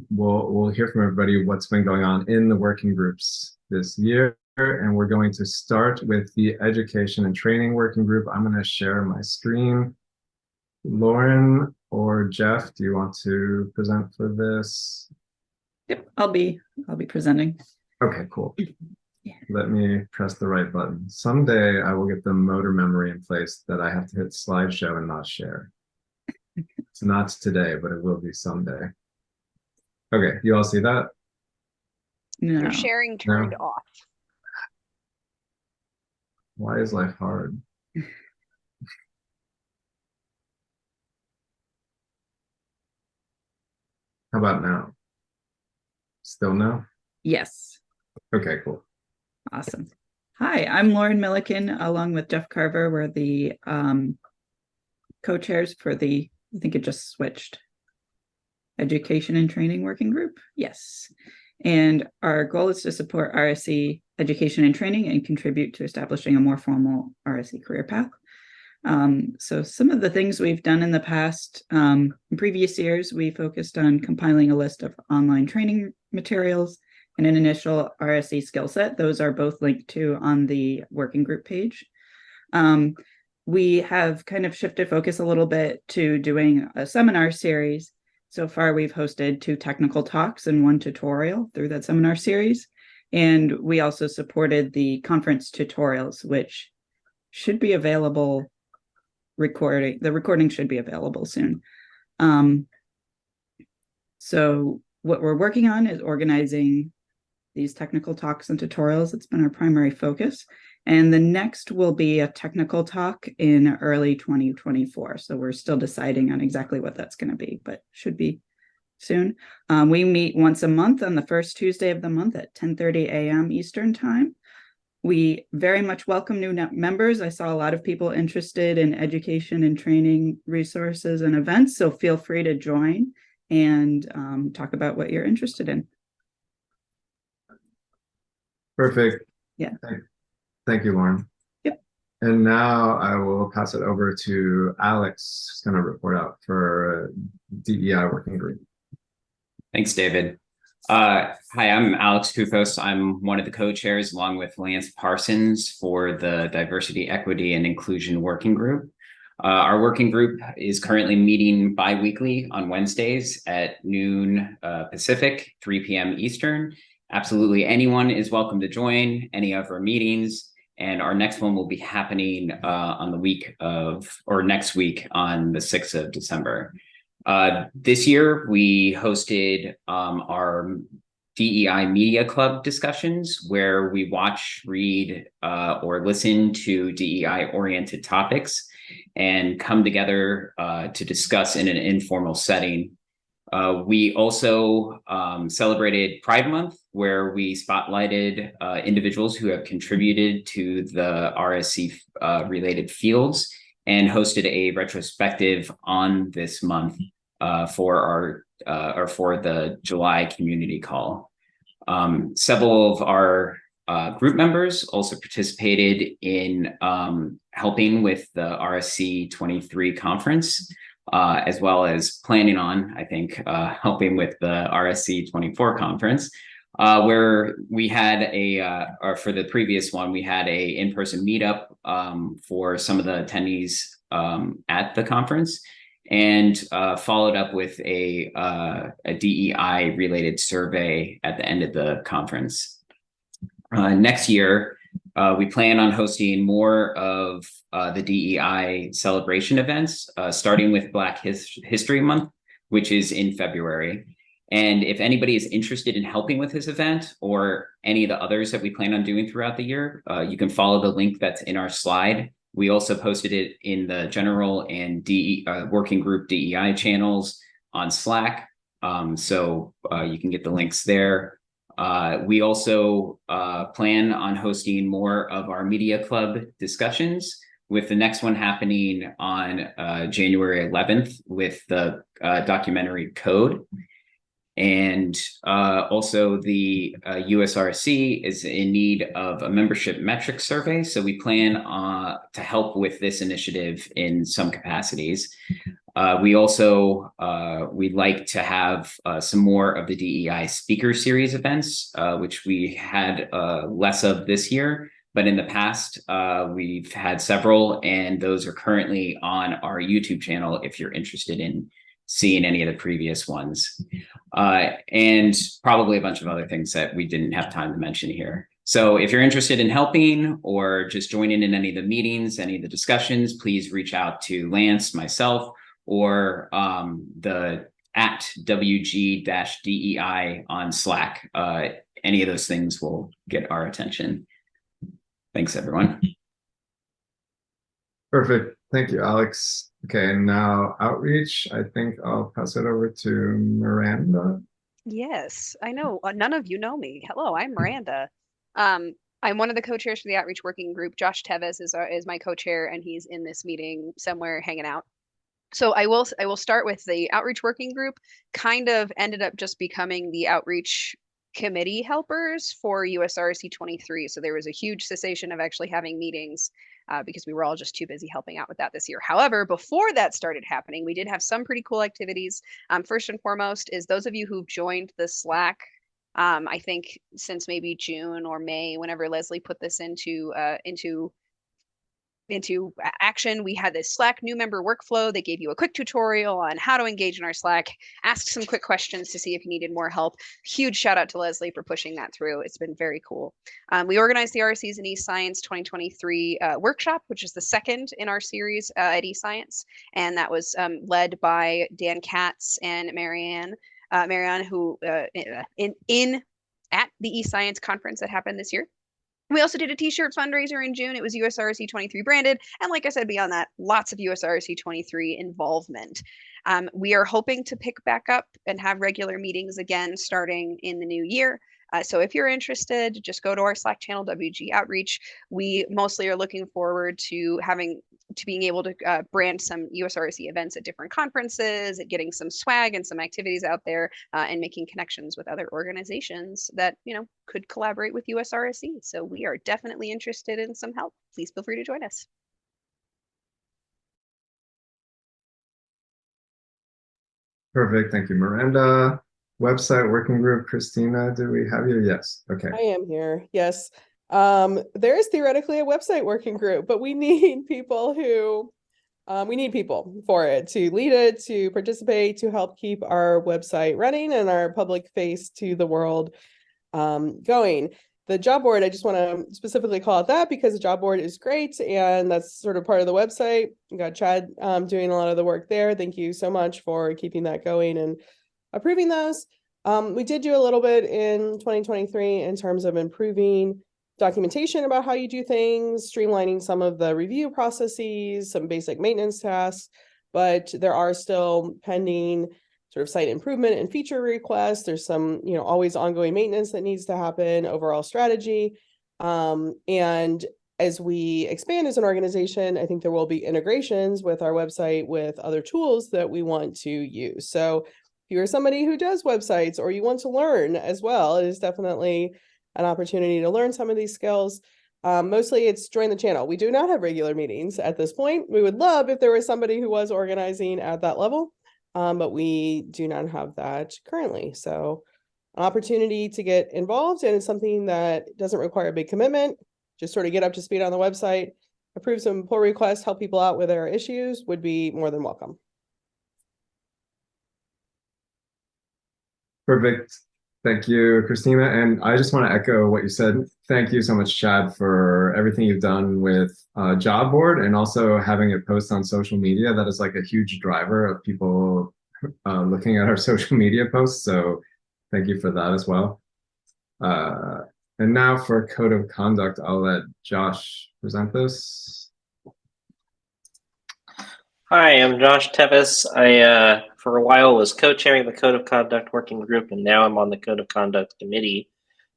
we'll hear from everybody what's been going on in the working groups this year. And we're going to start with the education and training working group. I'm going to share my screen. Lauren or Jeff, do you want to present for this? Yep, I'll be presenting. Okay, cool. Yeah. Let me press the right button. Someday I will get the motor memory in place that I have to hit slideshow and not share. It's not today, but it will be someday. Okay, you all see that? No. Your sharing turned off. Why is life hard? How about now? Still no? Yes. Okay, cool. Awesome. Hi, I'm Lauren Milliken, along with Jeff Carver. We're the co-chairs for the, I think it just switched. Education and Training Working Group? Yes. And our goal is to support RSE education and training and contribute to establishing a more formal RSE career path. So some of the things we've done in the past, in previous years, we focused on compiling a list of online training materials and an initial RSE skill set. Those are both linked to on the working group page. We have kind of shifted focus a little bit to doing a seminar series. So far, we've hosted 2 technical talks and 1 tutorial through that seminar series. And we also supported the conference tutorials, which should be available the recording should be available soon. So what we're working on is organizing these technical talks and tutorials. It's been our primary focus. And the next will be a technical talk in early 2024. So we're still deciding on exactly what that's going to be, but should be soon. We meet once a month on the first Tuesday of the month at 10:30 a.m. Eastern time. We very much welcome new members. I saw a lot of people interested in education and training resources and events, so feel free to join and talk about what you're interested in. Perfect. Yeah. Thank you, Lauren. Yep. And now I will pass it over to Alex, who's going to report out for DEI working group. Thanks, David. Hi, I'm Alex Kuthos. I'm one of the co-chairs along with Lance Parsons for the Diversity, Equity, and Inclusion Working Group. Our working group is currently meeting bi-weekly on Wednesdays at noon Pacific, 3 p.m. Eastern. Absolutely anyone is welcome to join any of our meetings. And our next one will be happening on the week of, or next week on the 6th of December. This year, we hosted our DEI Media Club discussions where we watch, read, or listen to DEI-oriented topics and come together to discuss in an informal setting. We also celebrated Pride Month, where we spotlighted individuals who have contributed to the RSE-related fields and hosted a retrospective on this month for the July community call. Several of our group members also participated in helping with the RSE 23 conference, as well as planning on, I think, helping with the RSE 24 conference, where we had or for the previous one, we had a in-person meetup for some of the attendees at the conference, and followed up with a DEI related survey at the end of the conference. Next year, we plan on hosting more of the DEI celebration events, starting with Black History Month, which is in February. And if anybody is interested in helping with this event or any of the others that we plan on doing throughout the year, you can follow the link that's in our slide. We also posted it in the general and working group DEI channels on Slack. So you can get the links there. We also plan on hosting more of our media club discussions, with the next one happening on January 11th with the documentary Code. And also the US-RSE is in need of a membership metric survey. So we plan to help with this initiative in some capacities. We also, we'd like to have some more of the DEI speaker series events, which we had less of this year, but in the past, we've had several, and those are currently on our YouTube channel if you're interested in seeing any of the previous ones, and probably a bunch of other things that we didn't have time to mention here. So if you're interested in helping or just joining in any of the meetings, any of the discussions, please reach out to Lance, myself, or the @WG-DEI on Slack. Any of those things will get our attention. Thanks, everyone. Perfect. Thank you, Alex. Okay, and now outreach. I think I'll pass it over to Miranda. Yes, I know. None of you know me. Hello, I'm Miranda. I'm one of the co-chairs for the outreach working group. Josh Teves is my co-chair, and he's in this meeting somewhere hanging out. So I will start with the outreach working group. Kind of ended up just becoming the outreach committee helpers for US-RSE 23. So there was a huge cessation of actually having meetings because we were all just too busy helping out with that this year. However, before that started happening, we did have some pretty cool activities. First and foremost is those of you who've joined the Slack, I think since maybe June or May, whenever Leslie put this into action, we had this Slack new member workflow. They gave you a quick tutorial on how to engage in our Slack, asked some quick questions to see if you needed more help. Huge shout out to Leslie for pushing that through. It's been very cool. We organized the RSEs in eScience 2023 workshop, which is the second in our series at eScience. And that was led by Dan Katz and Marianne, who at the eScience conference that happened this year. We also did a t-shirt fundraiser in June. It was US-RSE 23 branded. And like I said, beyond that, lots of US-RSE 23 involvement. We are hoping to pick back up and have regular meetings again starting in the new year. So if you're interested, just go to our Slack channel, WG Outreach. We mostly are looking forward to being able to brand some US-RSE events at different conferences, at getting some swag and some activities out there, and making connections with other organizations that could collaborate with US-RSE. So we are definitely interested in some help. Please feel free to join us. Perfect. Thank you, Miranda. Website working group, Christina, do we have you? Yes. Okay. I am here. Yes. There is theoretically a website working group, but we need people for it, to lead it, to participate, to help keep our website running and our public face to the world going. The job board, I just want to specifically call out that because the job board is great and that's sort of part of the website. We got Chad doing a lot of the work there. Thank you so much for keeping that going and approving those. We did do a little bit in 2023 in terms of improving documentation about how you do things, streamlining some of the review processes, some basic maintenance tasks, but there are still pending sort of site improvement and feature requests. There's some, always ongoing maintenance that needs to happen, overall strategy. And as we expand as an organization, I think there will be integrations with our website with other tools that we want to use. So if you're somebody who does websites or you want to learn as well, it is definitely an opportunity to learn some of these skills. Mostly it's join the channel. We do not have regular meetings at this point. We would love if there was somebody who was organizing at that level, but we do not have that currently. So an opportunity to get involved, and it's something that doesn't require a big commitment. Just sort of get up to speed on the website, approve some pull requests, help people out with their issues would be more than welcome. Perfect. Thank you, Christina. And I just want to echo what you said. Thank you so much, Chad, for everything you've done with Job Board and also having it post on social media. That is like a huge driver of people looking at our social media posts. So thank you for that as well. And now for Code of Conduct, I'll let Josh present this. Hi, I'm Josh Tevis. I, for a while, was co-chairing the Code of Conduct Working Group, and now I'm on the Code of Conduct Committee.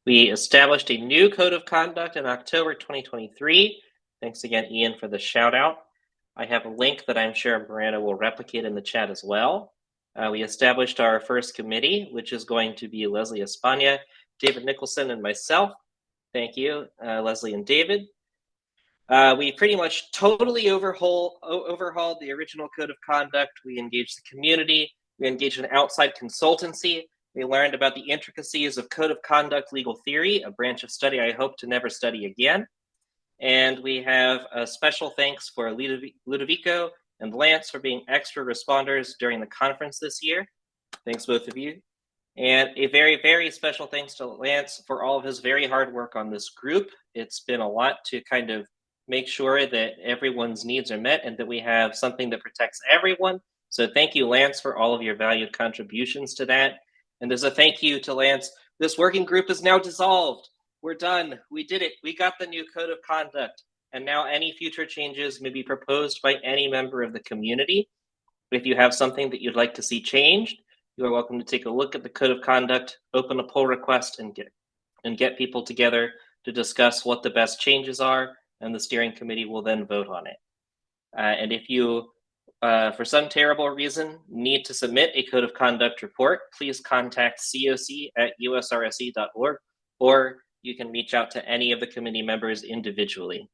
We established a new Code of Conduct in October 2023. Thanks again, Ian, for the shout out. I have a link that I'm sure Miranda will replicate in the chat as well. We established our first committee, which is going to be Leslie Espana, David Nicholson, and myself. Thank you, Leslie and David. We pretty much totally overhauled the original Code of Conduct. We engaged the community. We engaged an outside consultancy. We learned about the intricacies of Code of Conduct legal theory, a branch of study I hope to never study again. And we have a special thanks for Ludovico and Lance for being extra responders during the conference this year. Thanks, both of you. And a very, very special thanks to Lance for all of his very hard work on this group. It's been a lot to kind of make sure that everyone's needs are met and that we have something that protects everyone. So thank you, Lance, for all of your valued contributions to that. And as a thank you to Lance, this working group is now dissolved. We're done. We did it. We got the new Code of Conduct. And now any future changes may be proposed by any member of the community. If you have something that you'd like to see changed, you are welcome to take a look at the Code of Conduct, open a pull request, and get people together to discuss what the best changes are, and the steering committee will then vote on it. And if you for some terrible reason, need to submit a code of conduct report, please contact coc@usrse.org, or you can reach out to any of the committee members individually.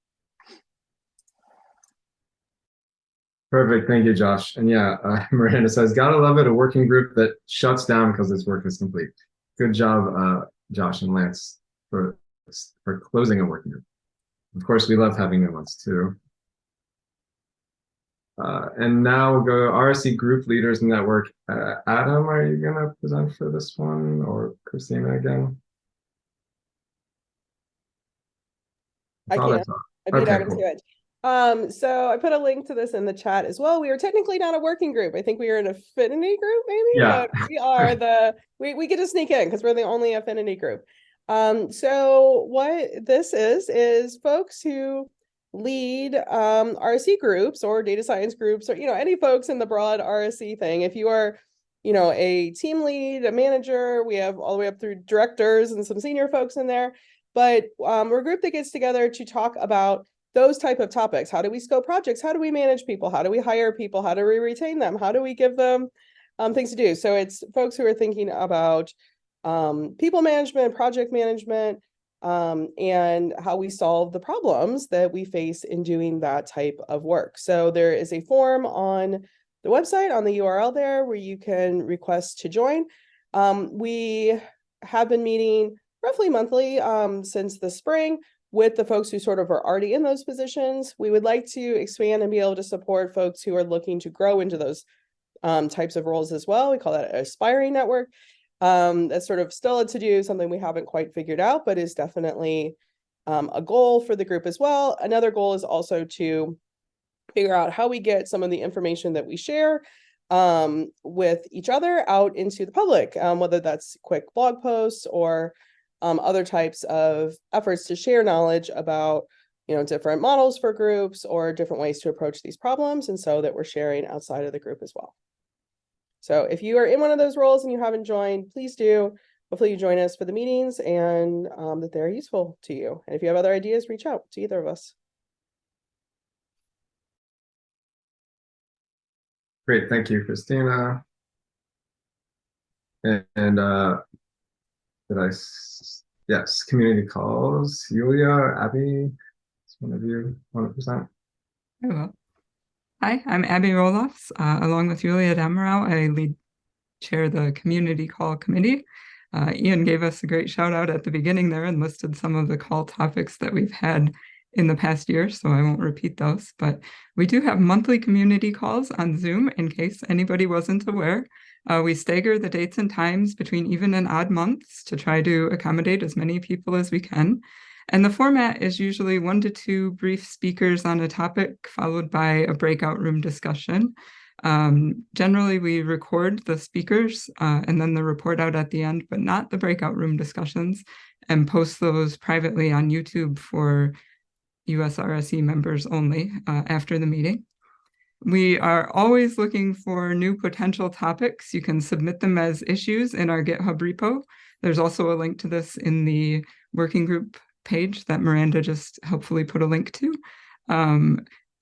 Perfect. Thank you, Josh. And yeah, Miranda says, gotta love it, a working group that shuts down because its work is complete. Good job, Josh and Lance, for closing a working group. Of course, we love having new ones too. And now we'll go to RSE Group Leaders Network. Adam, are you gonna present for this one, or Christina again? I can. I beat Okay, Adam cool. to it. So I put a link to this in the chat as well. We are technically not a working group. I think we are an affinity group, maybe. Yeah. But we are we get to sneak in because we're the only affinity group. So what this is folks who lead RSE groups or data science groups, or any folks in the broad RSE thing. If you are a team lead, a manager, we have all the way up through directors and some senior folks in there. But we're a group that gets together to talk about those type of topics. How do we scope projects? How do we manage people? How do we hire people? How do we retain them? How do we give them things to do? So it's folks who are thinking about people management, project management, and how we solve the problems that we face in doing that type of work. So there is a form on the website, on the URL there, where you can request to join. We have been meeting roughly monthly since the spring with the folks who sort of are already in those positions. We would like to expand and be able to support folks who are looking to grow into those types of roles as well. We call that an aspiring network. That's sort of still a to-do, something we haven't quite figured out, but is definitely a goal for the group as well. Another goal is also to figure out how we get some of the information that we share with each other out into the public, whether that's quick blog posts or other types of efforts to share knowledge about different models for groups or different ways to approach these problems, and so that we're sharing outside of the group as well. So if you are in one of those roles and you haven't joined, please do. Hopefully you join us for the meetings and that they're useful to you. And if you have other ideas, reach out to either of us. Great, thank you, Christina. Yes, community calls. Yulia, Abby, is one of you 100%? I will. Hi, I'm Abby Roloffs. Along with Yulia Damarau, I chair the community call committee. Ian gave us a great shout out at the beginning there and listed some of the call topics that we've had in the past year, so I won't repeat those, but we do have monthly community calls on Zoom in case anybody wasn't aware. We stagger the dates and times between even and odd months to try to accommodate as many people as we can. And the format is usually 1 to 2 brief speakers on a topic, followed by a breakout room discussion. Generally, we record the speakers and then the report out at the end, but not the breakout room discussions, and post those privately on YouTube for US-RSE members only after the meeting. We are always looking for new potential topics. You can submit them as issues in our GitHub repo. There's also a link to this in the working group page that Miranda just helpfully put a link to.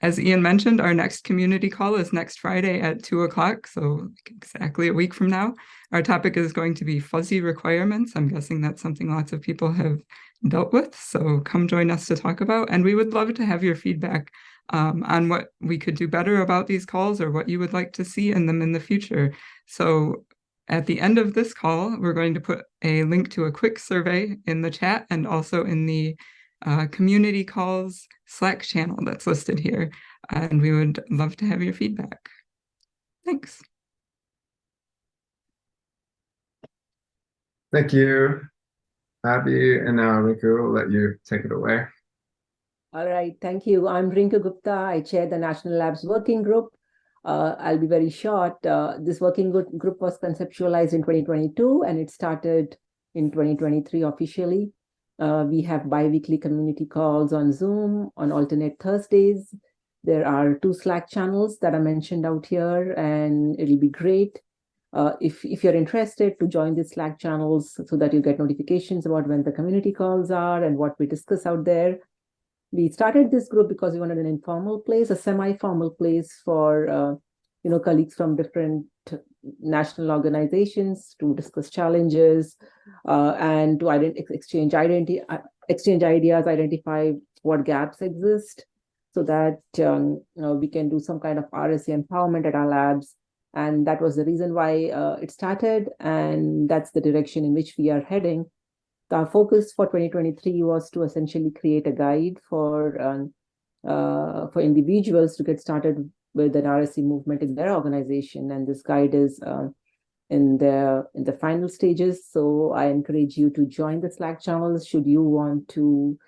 As Ian mentioned, our next community call is next Friday at 2 o'clock, so exactly a week from now. Our topic is going to be fuzzy requirements. I'm guessing that's something lots of people have dealt with, so come join us to talk about. And we would love to have your feedback on what we could do better about these calls or what you would like to see in them in the future. So at the end of this call, we're going to put a link to a quick survey in the chat and also in the community calls Slack channel that's listed here. And we would love to have your feedback. Thanks. Thank you, Abby. And now Rinku will let you take it away. All right, thank you. I'm Rinku Gupta. I chair the National Labs Working Group. I'll be very short. This working group was conceptualized in 2022 and it started in 2023 officially. We have bi-weekly community calls on Zoom on alternate Thursdays. There are 2 Slack channels that are mentioned out here, and it'll be great if you're interested to join the Slack channels so that you get notifications about when the community calls are and what we discuss out there. We started this group because we wanted an informal place, a semi-formal place for colleagues from different national organizations to discuss challenges and to exchange ideas, identify what gaps exist, so that we can do some kind of RSE empowerment at our labs. And that was the reason why it started, and that's the direction in which we are heading. Our focus for 2023 was to essentially create a guide for individuals to get started with an RSE movement in their organization, and this guide is in the final stages. So I encourage you to join the Slack channels should you want to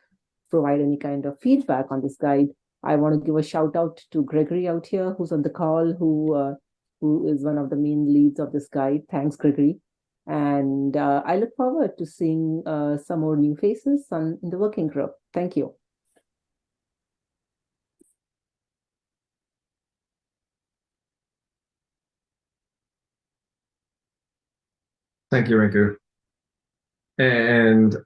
provide any kind of feedback on this guide. I want to give a shout out to Gregory out here, who's on the call, who is one of the main leads of this guide. Thanks, Gregory. And I look forward to seeing some more new faces in the working group. Thank you. Thank you, Rinku. And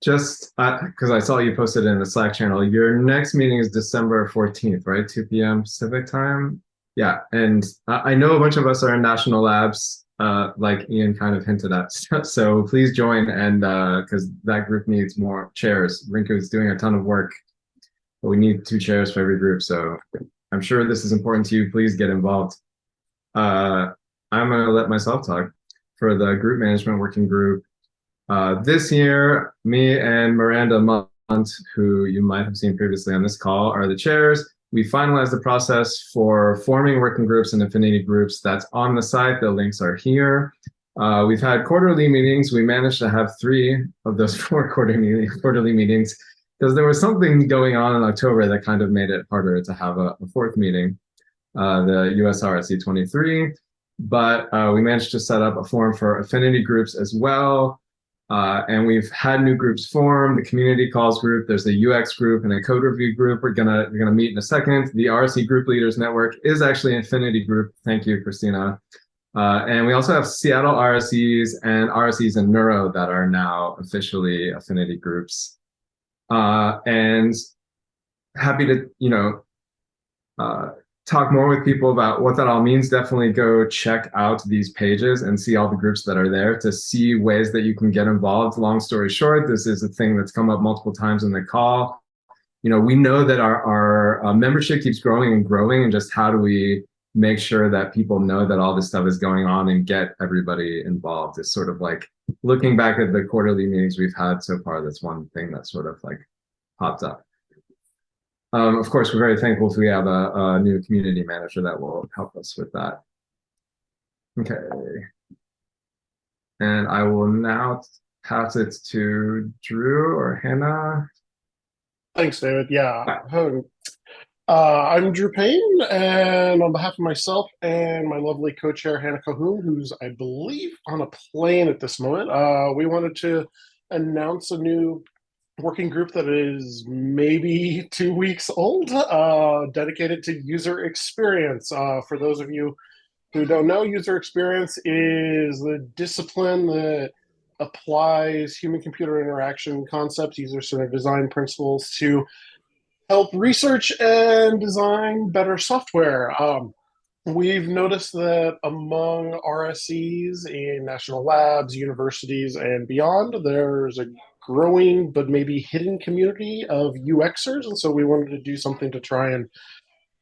just because I saw you posted in the Slack channel, your next meeting is December 14th, right? 2 p.m. Pacific time. Yeah, and I know a bunch of us are in national labs, like Ian kind of hinted at. So please join, and because that group needs more chairs. Rinku is doing a ton of work, but we need 2 chairs for every group. So I'm sure this is important to you. Please get involved. I'm going to let myself talk for the group management working group. This year, me and Miranda Munt, who you might have seen previously on this call, are the chairs. We finalized the process for forming working groups and affinity groups. That's on the site. The links are here. We've had quarterly meetings. We managed to have 3 of those 4 quarterly meetings because there was something going on in October that kind of made it harder to have a 4th meeting, the US-RSE 23. But we managed to set up a forum for affinity groups as well. And we've had new groups form, the community calls group, there's the UX group and a code review group. We're gonna meet in a second. The RSE Group Leaders Network is actually an affinity group. Thank you, Christina. And we also have Seattle RSEs and RSEs in Neuro that are now officially affinity groups. And happy to, talk more with people about what that all means. Definitely go check out these pages and see all the groups that are there to see ways that you can get involved. Long story short, this is a thing that's come up multiple times in the call. We know that our membership keeps growing and growing, and just how do we make sure that people know that all this stuff is going on and get everybody involved is sort of like looking back at the quarterly meetings we've had so far. That's one thing that sort of like popped up. Of course, we're very thankful we have a new community manager that will help us with that. Okay. And I will now pass it to Drew or Hannah. Thanks, David. Yeah. I'm Drew Payne, and on behalf of myself and my lovely co-chair, Hannah Cahoon, who's, I believe, on a plane at this moment, we wanted to announce a new working group that is maybe 2 weeks old, dedicated to user experience. For those of you who don't know, user experience is the discipline that applies human-computer interaction concepts, user-centered design principles to help research and design better software. We've noticed that among RSEs in national labs, universities, and beyond, there's a growing but maybe hidden community of UXers, and so we wanted to do something to try and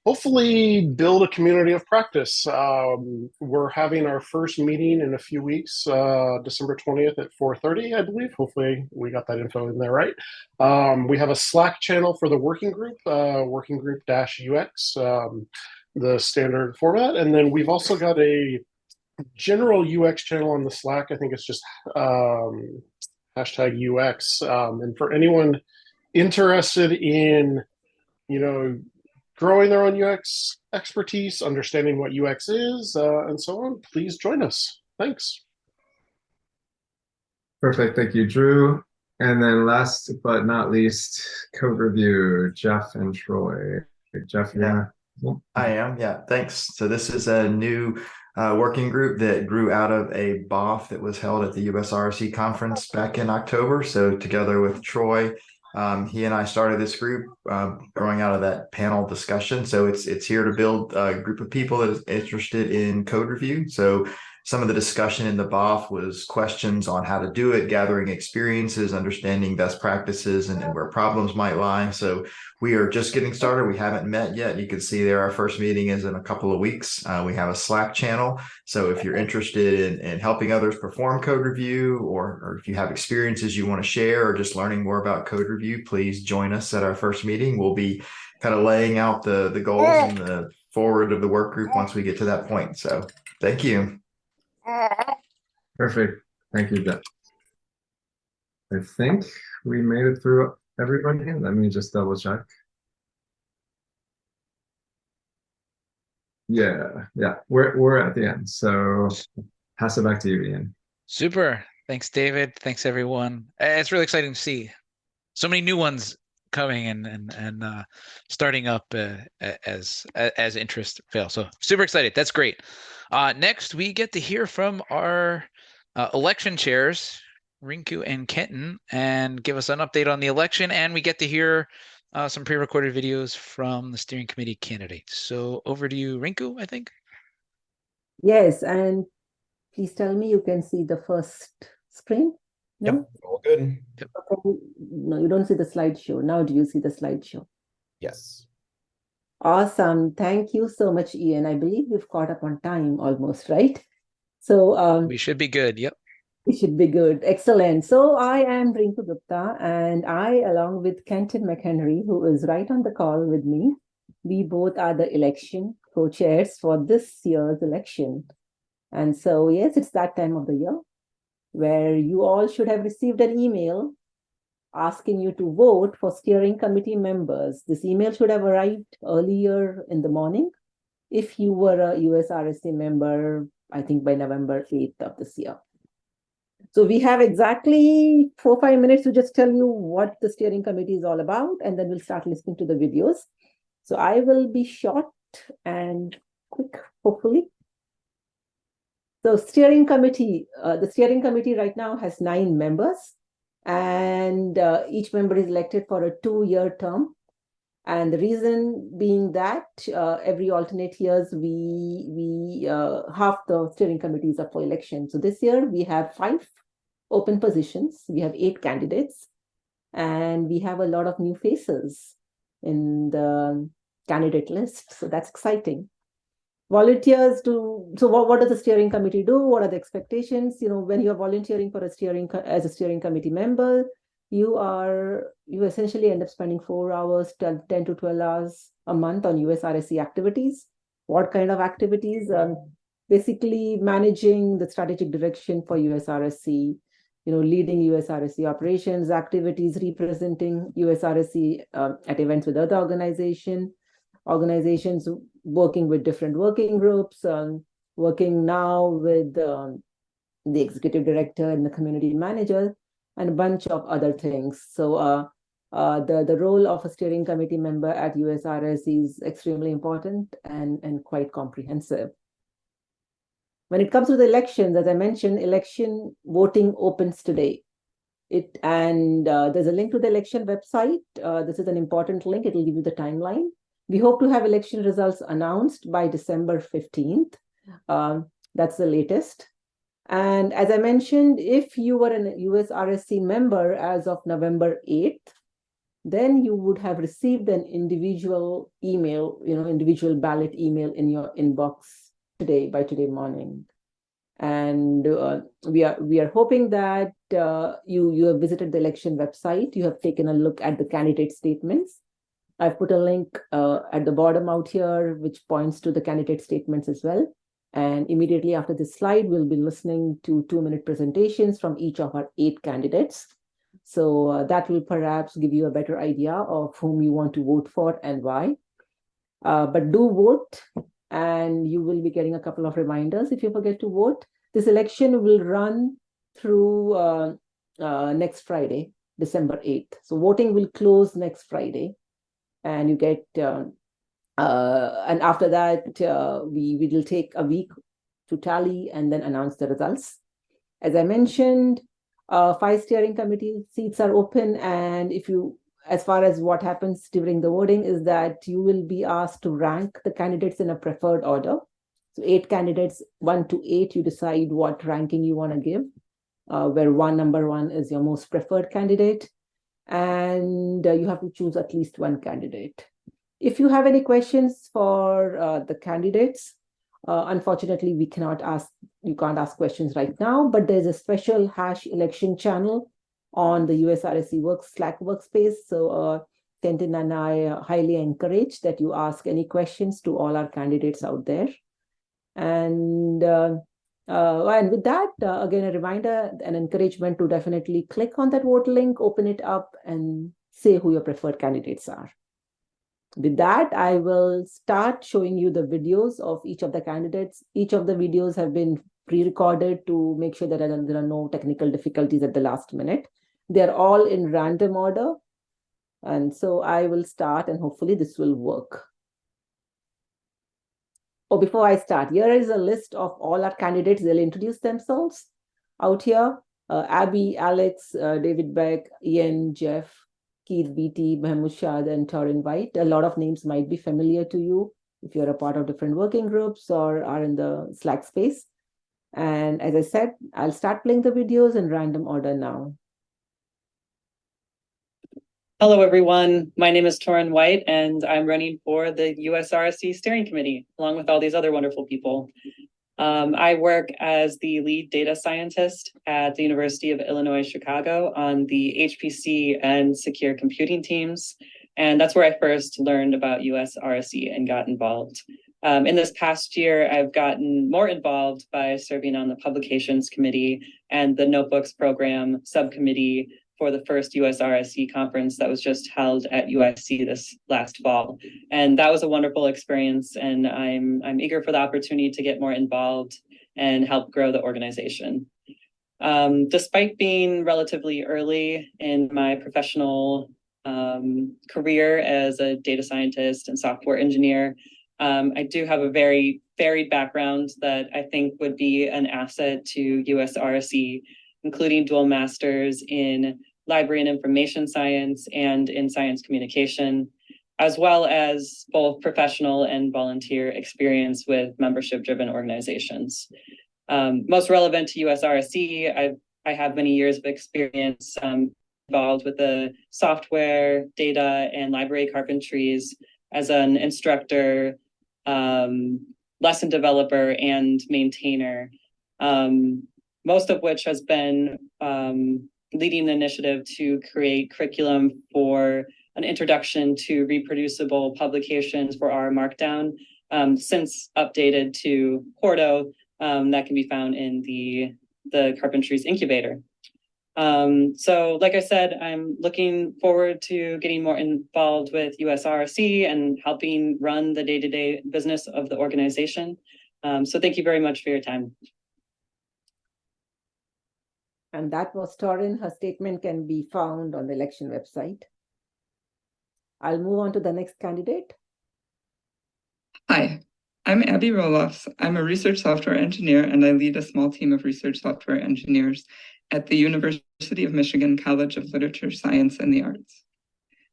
hopefully build a community of practice. We're having our first meeting in a few weeks, December 20th at 4:30, I believe. Hopefully we got that info in there right. We have a Slack channel for the working group, working group-UX, the standard format, and then we've also got a general UX channel on the Slack. I think it's just hashtag UX. And for anyone interested in, growing their own UX expertise, understanding what UX is, and so on, please join us. Thanks. Perfect. Thank you, Drew. And then last but not least, code review, Jeff and Troy. Jeff, yeah. I am. Yeah, thanks. So this is a new working group that grew out of a BOF that was held at the US-RSE conference back in October. So together with Troy He and I started this group growing out of that panel discussion. So it's here to build a group of people that is interested in code review. So some of the discussion in the BOF was questions on how to do it, gathering experiences, understanding best practices, and where problems might lie. So we are just getting started. We haven't met yet. You can see there our first meeting is in a couple of weeks. We have a Slack channel. So if you're interested in helping others perform code review, or if you have experiences you want to share, or just learning more about code review, please join us at our first meeting. We'll be kind of laying out the goals and the forward of the work group once we get to that point. So thank you. Perfect. Thank you, Jeff. I think we made it through everybody. Let me just double check. Yeah, we're at the end. So pass it back to you, Ian. Super. Thanks, David. Thanks, everyone. It's really exciting to see so many new ones coming and starting up as interest fails. So super excited. That's great. Next, we get to hear from our election chairs, Rinku and Kenton, and give us an update on the election. And we get to hear some pre-recorded videos from the steering committee candidates. So over to you, Rinku, I think. Yes, and please tell me you can see the first screen. No? Yep, all good. Yep. Okay. No, you don't see the slideshow. Now do you see the slideshow? Yes. Awesome. Thank you so much, Ian. I believe we've caught up on time almost, right? So we should be good. Yep. We should be good. Excellent. So I am Rinku Gupta, and I, along with Kenton McHenry, who is right on the call with me, we both are the election co-chairs for this year's election. And so, yes, it's that time of the year where you all should have received an email asking you to vote for steering committee members. This email should have arrived earlier in the morning if you were a US-RSE member, I think by November 8th of this year. So we have exactly 4 or 5 minutes to just tell you what the steering committee is all about, and then we'll start listening to the videos. So I will be short and quick, hopefully. So the steering committee right now has 9 members, and each member is elected for a 2-year term. And the reason being that every alternate years, half the steering committees are for election. So this year we have 5 open positions. We have 8 candidates, and we have a lot of new faces in the candidate list. So that's exciting. Volunteers do. So what does the steering committee do? What are the expectations? You know, when you're volunteering for as a steering committee member, you essentially end up spending 4 hours, 10 to 12 hours a month on US-RSE activities. What kind of activities? Basically managing the strategic direction for US-RSE, leading US-RSE operations, activities, representing US-RSE at events with other organizations, working with different working groups, working now with the executive director and the community manager, and a bunch of other things. So the role of a steering committee member at US-RSE is extremely important and quite comprehensive. When it comes to the elections, as I mentioned, election voting opens today. There's a link to the election website. This is an important link. It will give you the timeline. We hope to have election results announced by December 15th. That's the latest. And as I mentioned, if you were a US-RSE member as of November 8th, then you would have received an individual email, individual ballot email in your inbox by today morning. And we are hoping that you have visited the election website. You have taken a look at the candidate statements. I've put a link at the bottom out here, which points to the candidate statements as well. And immediately after this slide, we'll be listening to 2-minute presentations from each of our 8 candidates. So that will perhaps give you a better idea of whom you want to vote for and why. But do vote, and you will be getting a couple of reminders if you forget to vote. This election will run through next Friday, December 8th. So voting will close next Friday. And you get, and after that, we will take a week to tally and then announce the results. As I mentioned, 5 steering committee seats are open, and if you as far as what happens during the voting is that you will be asked to rank the candidates in a preferred order. So 8 candidates, 1 to 8, you decide what ranking you want to give, where number one is your most preferred candidate. And you have to choose at least one candidate. If you have any questions for the candidates, unfortunately, you can't ask questions right now, but there's a special #election channel on the US-RSE Slack workspace. So Kenton and I highly encourage that you ask any questions to all our candidates out there. And with that, again, a reminder and encouragement to definitely click on that vote link, open it up, and say who your preferred candidates are. With that, I will start showing you the videos of each of the candidates. Each of the videos have been pre-recorded to make sure that there are no technical difficulties at the last minute. They're all in random order. And so I will start, and hopefully this will work. Oh, before I start, here is a list of all our candidates. They'll introduce themselves out here. Abby, Alex, David Beck, Ian, Jeff, Keith Beatty, Mahmoud Shad, and Torin White. A lot of names might be familiar to you if you're a part of different working groups or are in the Slack space. And as I said, I'll start playing the videos in random order now. Hello, everyone. My name is Torin White, and I'm running for the US-RSE Steering Committee, along with all these other wonderful people. I work as the lead data scientist at the University of Illinois, Chicago on the HPC and secure computing teams. And that's where I first learned about US-RSE and got involved. In this past year, I've gotten more involved by serving on the Publications Committee and the Notebooks Program Subcommittee for the first US-RSE conference that was just held at USC this last fall. And that was a wonderful experience, and I'm eager for the opportunity to get more involved and help grow the organization. Despite being relatively early in my professional career as a data scientist and software engineer, I do have a very varied background that I think would be an asset to US-RSE, including dual masters in library and information science and in science communication, as well as both professional and volunteer experience with membership-driven organizations. Most relevant to US-RSE, I have many years of experience involved with the software, data, and library carpentries as an instructor, lesson developer, and maintainer, most of which has been leading the initiative to create curriculum for an introduction to reproducible publications for our Markdown, since updated to Quarto, that can be found in the Carpentries Incubator. So like I said, I'm looking forward to getting more involved with US-RSE and helping run the day-to-day business of the organization. So thank you very much for your time. And that was Torin. Her statement can be found on the election website. I'll move on to the next candidate. Hi, I'm Abby Roloffs. I'm a research software engineer, and I lead a small team of research software engineers at the University of Michigan College of Literature, Science, and the Arts.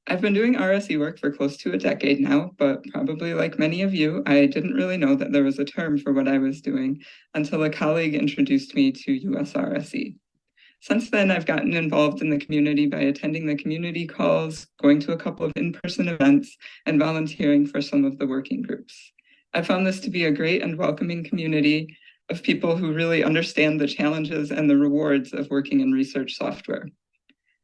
I've been doing RSE work for close to a decade now, but probably like many of you, I didn't really know that there was a term for what I was doing until a colleague introduced me to US-RSE. Since then, I've gotten involved in the community by attending the community calls, going to a couple of in-person events, and volunteering for some of the working groups. I found this to be a great and welcoming community of people who really understand the challenges and the rewards of working in research software.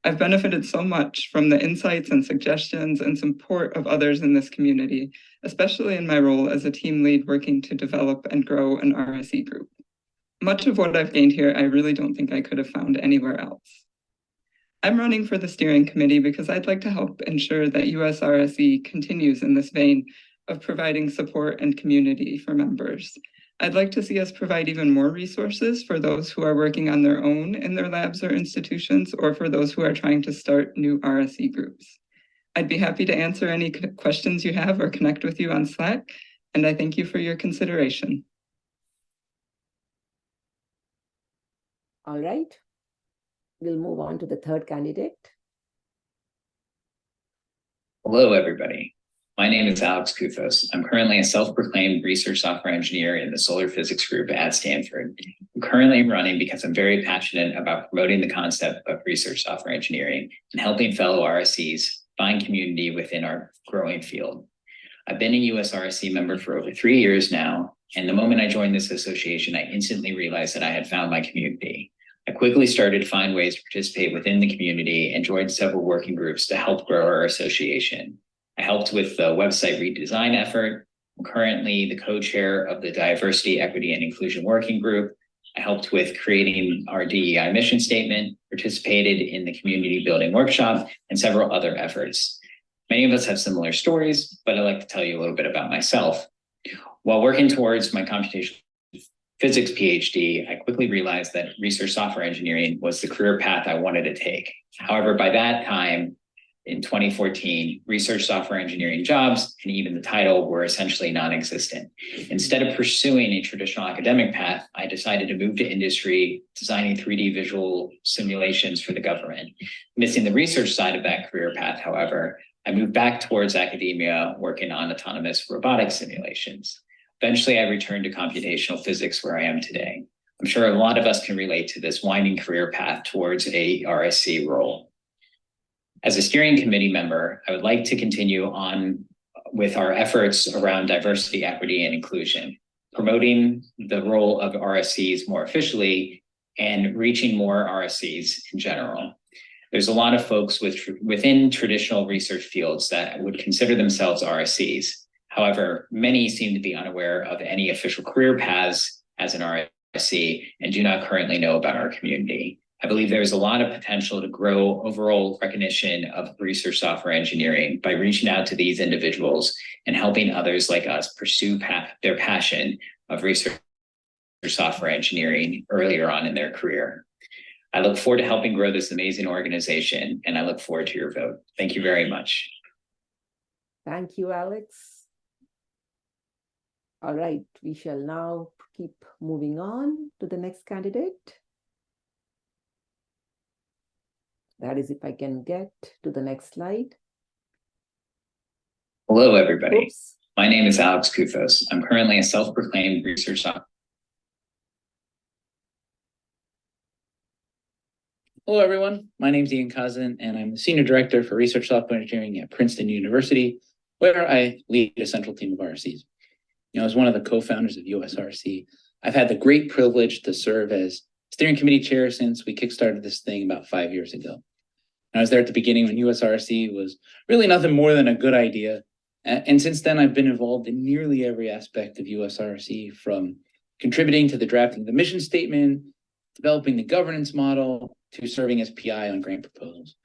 I've benefited so much from the insights and suggestions and support of others in this community, especially in my role as a team lead working to develop and grow an RSE group. Much of what I've gained here, I really don't think I could have found anywhere else. I'm running for the steering committee because I'd like to help ensure that US-RSE continues in this vein of providing support and community for members. I'd like to see us provide even more resources for those who are working on their own in their labs or institutions, or for those who are trying to start new RSE groups. I'd be happy to answer any questions you have or connect with you on Slack, and I thank you for your consideration. All right, we'll move on to the third candidate. Hello, everybody. My name is Alex Kuthos. I'm currently a self-proclaimed research software engineer in the solar physics group at Stanford. I'm currently running because I'm very passionate about promoting the concept of research software engineering and helping fellow RSEs find community within our growing field. I've been a US-RSE member for over 3 years now, and the moment I joined this association, I instantly realized that I had found my community. I quickly started to find ways to participate within the community and joined several working groups to help grow our association. I helped with the website redesign effort. I'm currently the co-chair of the Diversity, Equity, and Inclusion Working Group. I helped with creating our DEI mission statement, participated in the community building workshop, and several other efforts. Many of us have similar stories, but I'd like to tell you a little bit about myself. While working towards my computational physics PhD, I quickly realized that research software engineering was the career path I wanted to take. However, by that time, in 2014, research software engineering jobs and even the title were essentially non-existent. Instead of pursuing a traditional academic path, I decided to move to industry, designing 3D visual simulations for the government. Missing the research side of that career path, however, I moved back towards academia, working on autonomous robotic simulations. Eventually, I returned to computational physics where I am today. I'm sure a lot of us can relate to this winding career path towards a RSC role. As a steering committee member, I would like to continue on with our efforts around diversity, equity, and inclusion, promoting the role of RSCs more officially and reaching more RSCs in general. There's a lot of folks within traditional research fields that would consider themselves RSCs. However, many seem to be unaware of any official career paths as an RSC and do not currently know about our community. I believe there's a lot of potential to grow overall recognition of research software engineering by reaching out to these individuals and helping others like us pursue their passion of research software engineering earlier on in their career. I look forward to helping grow this amazing organization, and I look forward to your vote. Thank you very much. Thank you, Alex. All right, we shall now keep moving on to the next candidate. That is, if I can get to the next slide. Hello, everybody. Oops. My name is Alex Kuthos. I'm currently a self-proclaimed research software. Hello, everyone. My name is Ian Cousin, and I'm the Senior Director for Research Software Engineering at Princeton University, where I lead a central team of RSCs. As one of the co-founders of US-RSE, I've had the great privilege to serve as steering committee chair since we kickstarted this thing about 5 years ago. I was there at the beginning when US-RSE was really nothing more than a good idea. And since then, I've been involved in nearly every aspect of US-RSE, from contributing to the drafting of the mission statement, developing the governance model, to serving as PI on grant proposals.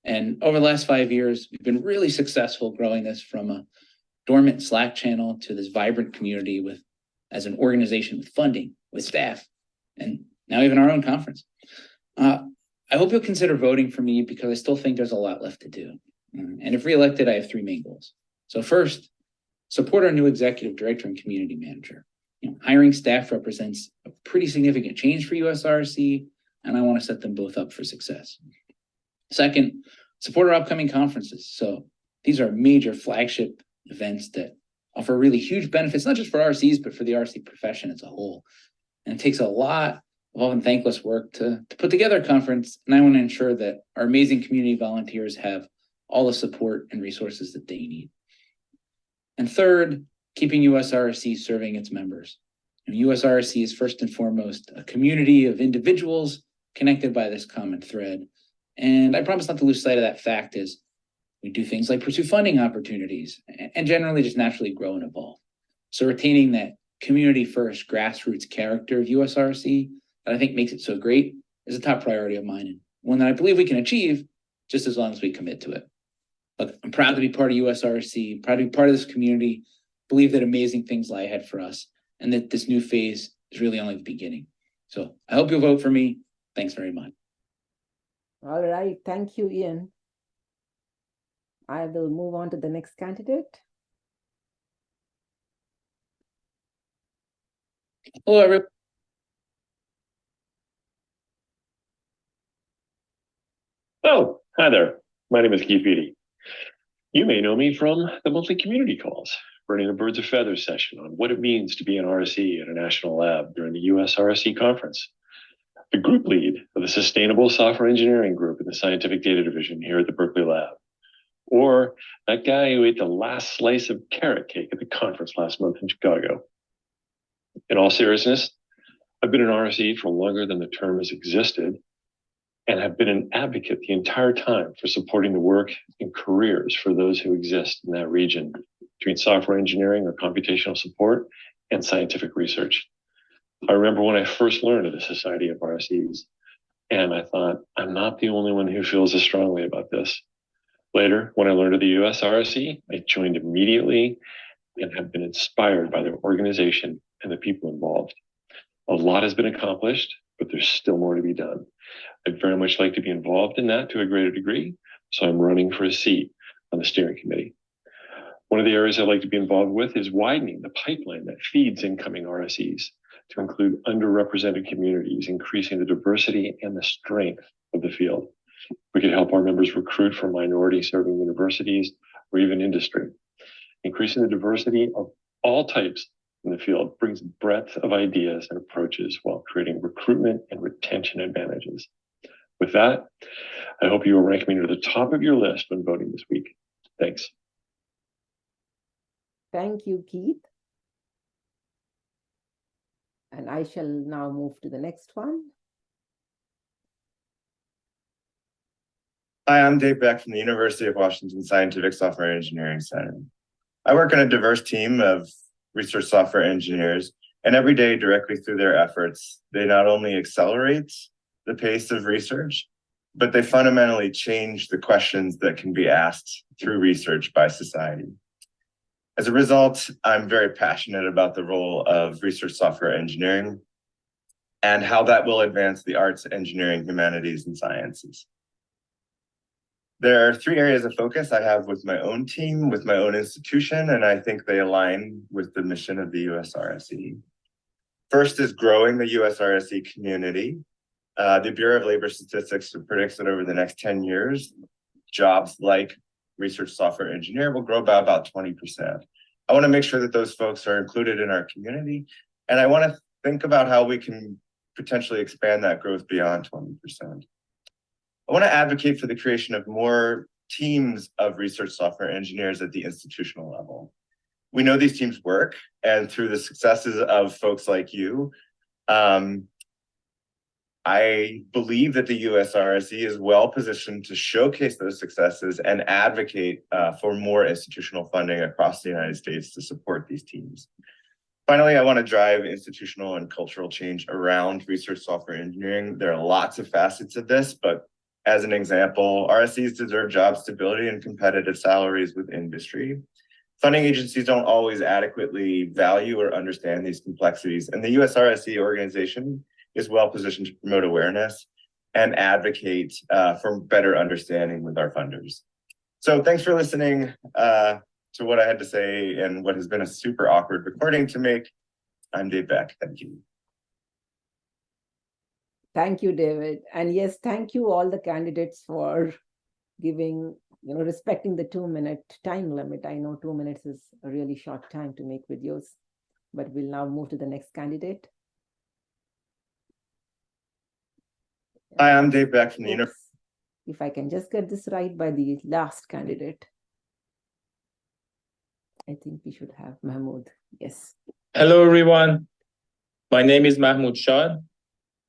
And over the last 5 years, we've been really successful growing this from a dormant Slack channel to this vibrant community as an organization with funding, with staff, and now even our own conference. I hope you'll consider voting for me because I still think there's a lot left to do. And if reelected, I have 3 main goals. So first, support our new executive director and community manager. Hiring staff represents a pretty significant change for US-RSE, and I want to set them both up for success. Second, support our upcoming conferences. So these are major flagship events that offer really huge benefits, not just for RSCs, but for the RSC profession as a whole. And it takes a lot of often thankless work to put together a conference, and I want to ensure that our amazing community volunteers have all the support and resources that they need. And third, keeping US-RSE serving its members. US-RSE is first and foremost a community of individuals connected by this common thread. And I promise not to lose sight of that fact as we do things like pursue funding opportunities and generally just naturally grow and evolve. So retaining that community first grassroots character of US-RSE that I think makes it so great is a top priority of mine, and one that I believe we can achieve just as long as we commit to it. Look, I'm proud to be part of US-RSE, proud to be part of this community, believe that amazing things lie ahead for us, and that this new phase is really only the beginning. So I hope you'll vote for me. Thanks very much. All right, thank you, Ian. I will move on to the next candidate. Hello, everyone. Oh, hi there. My name is Keith Beatty. You may know me from the monthly community calls, running a Birds of Feathers session on what it means to be an RSE at a national lab during the US-RSE conference. The group lead of the Sustainable Software Engineering Group in the Scientific Data Division here at the Berkeley Lab. Or that guy who ate the last slice of carrot cake at the conference last month in Chicago. In all seriousness, I've been an RSE for longer than the term has existed, and have been an advocate the entire time for supporting the work and careers for those who exist in that region between software engineering or computational support and scientific research. I remember when I first learned of the Society of RSEs, and I thought, I'm not the only one who feels as strongly about this. Later, when I learned of the US-RSE, I joined immediately and have been inspired by their organization and the people involved. A lot has been accomplished, but there's still more to be done. I'd very much like to be involved in that to a greater degree, so I'm running for a seat on the steering committee. One of the areas I'd like to be involved with is widening the pipeline that feeds incoming RSEs to include underrepresented communities, increasing the diversity and the strength of the field. We could help our members recruit for minority-serving universities or even industry. Increasing the diversity of all types in the field brings breadth of ideas and approaches while creating recruitment and retention advantages. With that, I hope you will rank me near the top of your list when voting this week. Thanks. Thank you, Keith. And I shall now move to the next one. Hi, I'm Dave Beck from the University of Washington Scientific Software Engineering Center. I work on a diverse team of research software engineers, and every day directly through their efforts, they not only accelerate the pace of research, but they fundamentally change the questions that can be asked through research by society. As a result, I'm very passionate about the role of research software engineering and how that will advance the arts, engineering, humanities, and sciences. There are 3 areas of focus I have with my own team, with my own institution, and I think they align with the mission of the US-RSE. First is growing the US-RSE community. The Bureau of Labor Statistics predicts that over the next 10 years, jobs like research software engineer will grow by about 20%. I want to make sure that those folks are included in our community, and I want to think about how we can potentially expand that growth beyond 20%. I want to advocate for the creation of more teams of research software engineers at the institutional level. We know these teams work, and through the successes of folks like you, I believe that the US-RSE is well positioned to showcase those successes and advocate for more institutional funding across the United States to support these teams. Finally, I want to drive institutional and cultural change around research software engineering. There are lots of facets of this, but as an example, RSEs deserve job stability and competitive salaries with industry. Funding agencies don't always adequately value or understand these complexities, and the US-RSE organization is well positioned to promote awareness and advocate for better understanding with our funders. So thanks for listening to what I had to say and what has been a super awkward recording to make. I'm Dave Beck. Thank you. Thank you, David. And yes, thank you all the candidates for giving, respecting the 2-minute time limit. I know 2 minutes is a really short time to make videos, but we'll now move to the next candidate. Hi, I'm Dave Beck from the University. If I can just get this right by the last candidate. I think we should have Mahmoud. Yes. Hello, everyone. My name is Mahmoud Shah,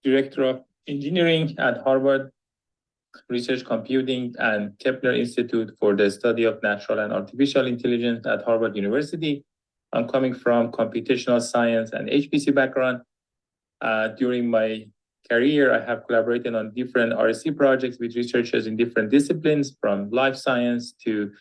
Director of Engineering at Harvard Research Computing and Kepler Institute for the Study of Natural and Artificial Intelligence at Harvard University. I'm coming from computational science and HPC background. During my career, I have collaborated on different RSE projects with researchers in different disciplines, from life science to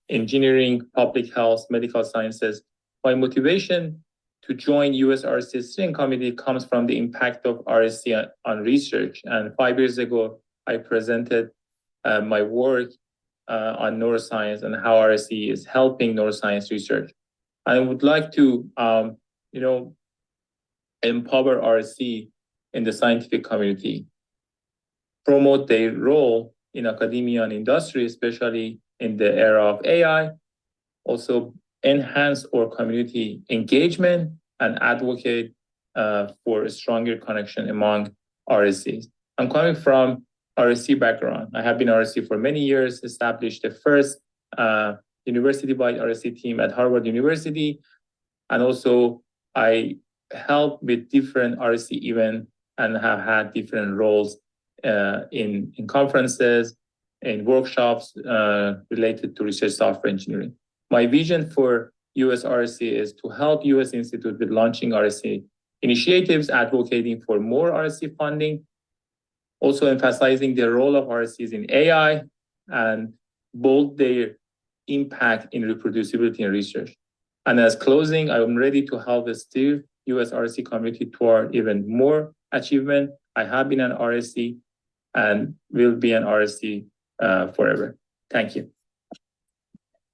engineering, public health, medical sciences. My motivation to join US-RSE Steering Committee comes from the impact of RSE on research. And 5 years ago, I presented my work on neuroscience and how RSE is helping neuroscience research. I would like to, empower RSE in the scientific community, promote their role in academia and industry, especially in the era of AI, also enhance our community engagement and advocate for a stronger connection among RSCs. I'm coming from RSC background. I have been RSC for many years, established the first university-wide RSC team at Harvard University. And also I helped with different RSC events and have had different roles in conferences, in workshops related to research software engineering. My vision for US-RSE is to help US Institute with launching RSE initiatives, advocating for more RSE funding, also emphasizing the role of RSEs in AI, and bold their impact in reproducibility in research. And as closing, I'm ready to help steer US RSE community toward even more achievement. I have been an RSE and will be an RSE forever. Thank you.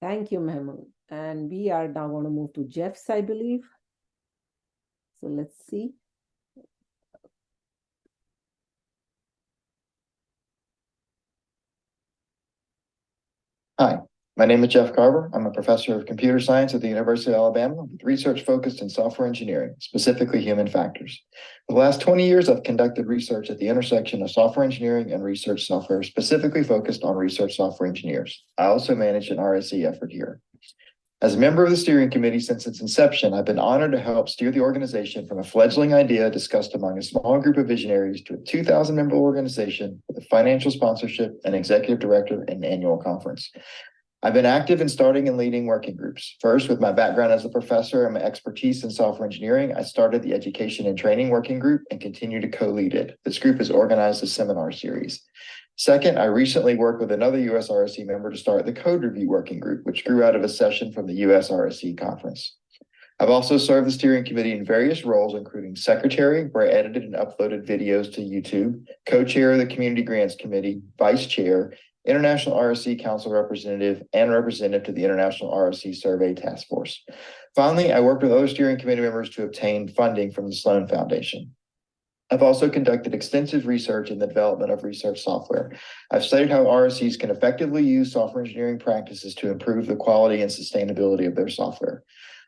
Thank you, Mahmoud. And we are now going to move to Jeff's, I believe. So let's see. Hi, my name is Jeff Carver. I'm a professor of computer science at the University of Alabama with research focused in software engineering, specifically human factors. For the last 20 years, I've conducted research at the intersection of software engineering and research software, specifically focused on research software engineers. I also manage an RSE effort here. As a member of the steering committee since its inception, I've been honored to help steer the organization from a fledgling idea discussed among a small group of visionaries to a 2,000-member organization with a financial sponsorship and executive director and annual conference. I've been active in starting and leading working groups. First, with my background as a professor and my expertise in software engineering, I started the Education and Training Working Group and continue to co-lead it. This group has organized a seminar series. Second, I recently worked with another US-RSE member to start the Code Review Working Group, which grew out of a session from the US-RSE conference. I've also served the steering committee in various roles, including secretary, where I edited and uploaded videos to YouTube, co-chair of the Community Grants Committee, vice chair, International RSE Council representative, and representative to the International RSE Survey Task Force. Finally, I worked with other steering committee members to obtain funding from the Sloan Foundation. I've also conducted extensive research in the development of research software. I've studied how RSEs can effectively use software engineering practices to improve the quality and sustainability of their software.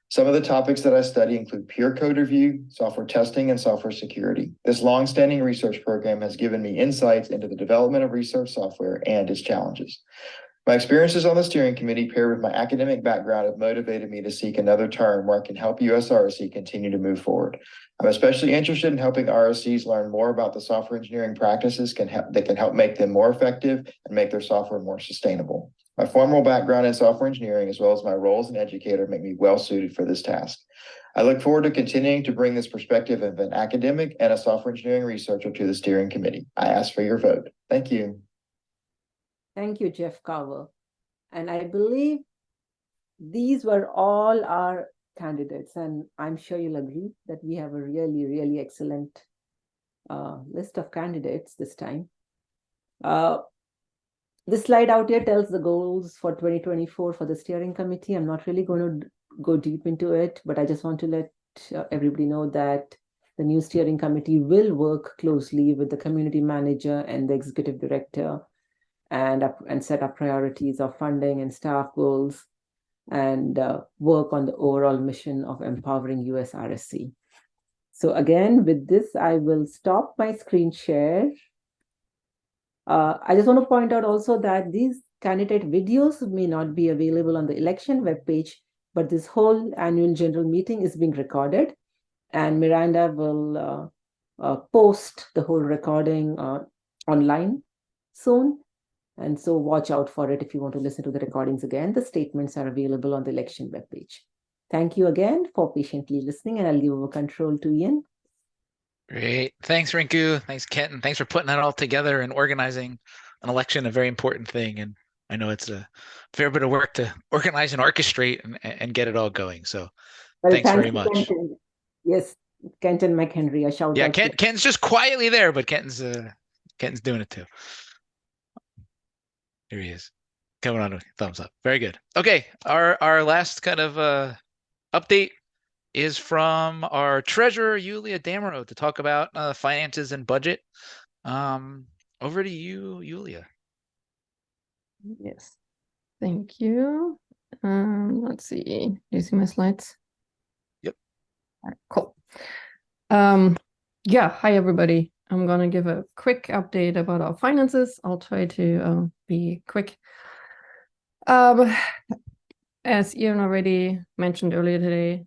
Some of the topics that I study include peer code review, software testing, and software security. This long-standing research program has given me insights into the development of research software and its challenges. My experiences on the steering committee paired with my academic background have motivated me to seek another term where I can help US-RSE continue to move forward. I'm especially interested in helping RSCs learn more about the software engineering practices that can help make them more effective and make their software more sustainable. My formal background in software engineering, as well as my role as an educator, make me well suited for this task. I look forward to continuing to bring this perspective of an academic and a software engineering researcher to the steering committee. I ask for your vote. Thank you. Thank you, Jeff Carver. And I believe these were all our candidates, and I'm sure you'll agree that we have a really, really excellent list of candidates this time. This slide out here tells the goals for 2024 for the steering committee. I'm not really going to go deep into it, but I just want to let everybody know that the new steering committee will work closely with the community manager and the executive director and set up priorities of funding and staff goals and work on the overall mission of empowering US-RSE. So again, with this, I will stop my screen share. I just want to point out also that these candidate videos may not be available on the election webpage, but this whole annual general meeting is being recorded, and Miranda will post the whole recording online soon. And so watch out for it if you want to listen to the recordings again. The statements are available on the election webpage. Thank you again for patiently listening, and I'll give over control to Ian. Great. Thanks, Rinku. Thanks, Kenton. Thanks for putting that all together and organizing an election, a very important thing. And I know it's a fair bit of work to organize and orchestrate and get it all going. So thanks very much. Kenton. Yes, Kenton McHenry. I shout out. Kenton's just quietly there, but Kenton's doing it too. Here he is, coming on a thumbs up. Very good. Okay, our last kind of update is from our treasurer, Yulia Damaro, to talk about finances and budget. Over to you, Yulia. Yes. Thank you. Let's see. Do you see my slides? Yep. All right, cool. Yeah, hi everybody. I'm gonna give a quick update about our finances. I'll try to be quick. As Ian already mentioned earlier today,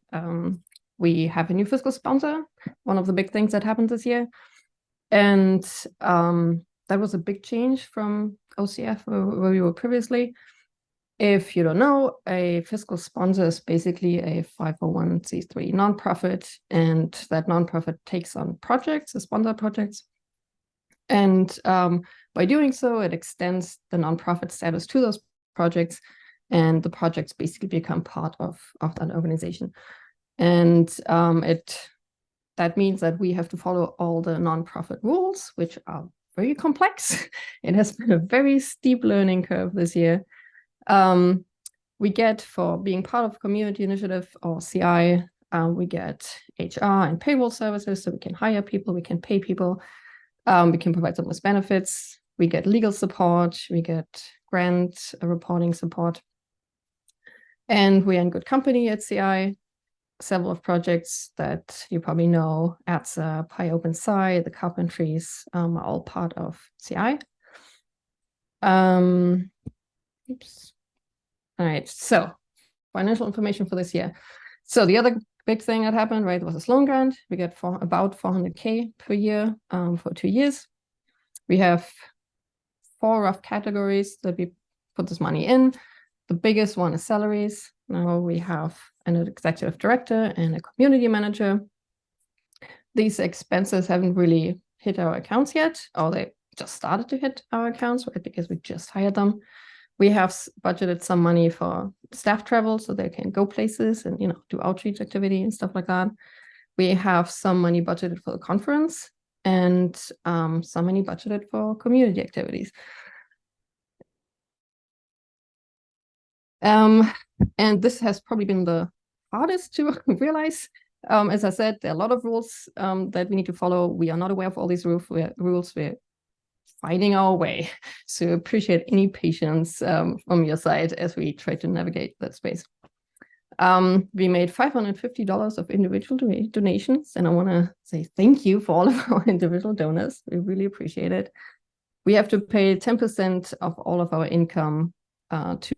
we have a new fiscal sponsor, one of the big things that happened this year. And that was a big change from OCF where we were previously. If you don't know, a fiscal sponsor is basically a 501c3 nonprofit, and that nonprofit takes on projects, sponsor projects. And by doing so, it extends the nonprofit status to those projects, and the projects basically become part of that organization. And that means that we have to follow all the nonprofit rules, which are very complex. It has been a very steep learning curve this year. We get, for being part of community initiative or CI, we get HR and payroll services, so we can hire people, we can pay people, we can provide them with benefits, we get legal support, we get grant reporting support, and we're in good company at CI. Several of projects that you probably know, ATSA, PyOpenSci, the Carpentries, are all part of CI. Oops. All right, so financial information for this year. So the other big thing that happened, right, was a Sloan grant. We get about 400K per year for 2 years. We have 4 rough categories that we put this money in. The biggest one is salaries. Now we have an executive director and a community manager. These expenses haven't really hit our accounts yet, or they just started to hit our accounts, right, because we just hired them. We have budgeted some money for staff travel so they can go places and, do outreach activity and stuff like that. We have some money budgeted for the conference and some money budgeted for community activities. And this has probably been the hardest to realize. As I said, there are a lot of rules that we need to follow. We are not aware of all these rules. We're finding our way. So appreciate any patience from your side as we try to navigate that space. We made $550 of individual donations, and I want to say thank you for all of our individual donors. We really appreciate it. We have to pay 10% of all of our income to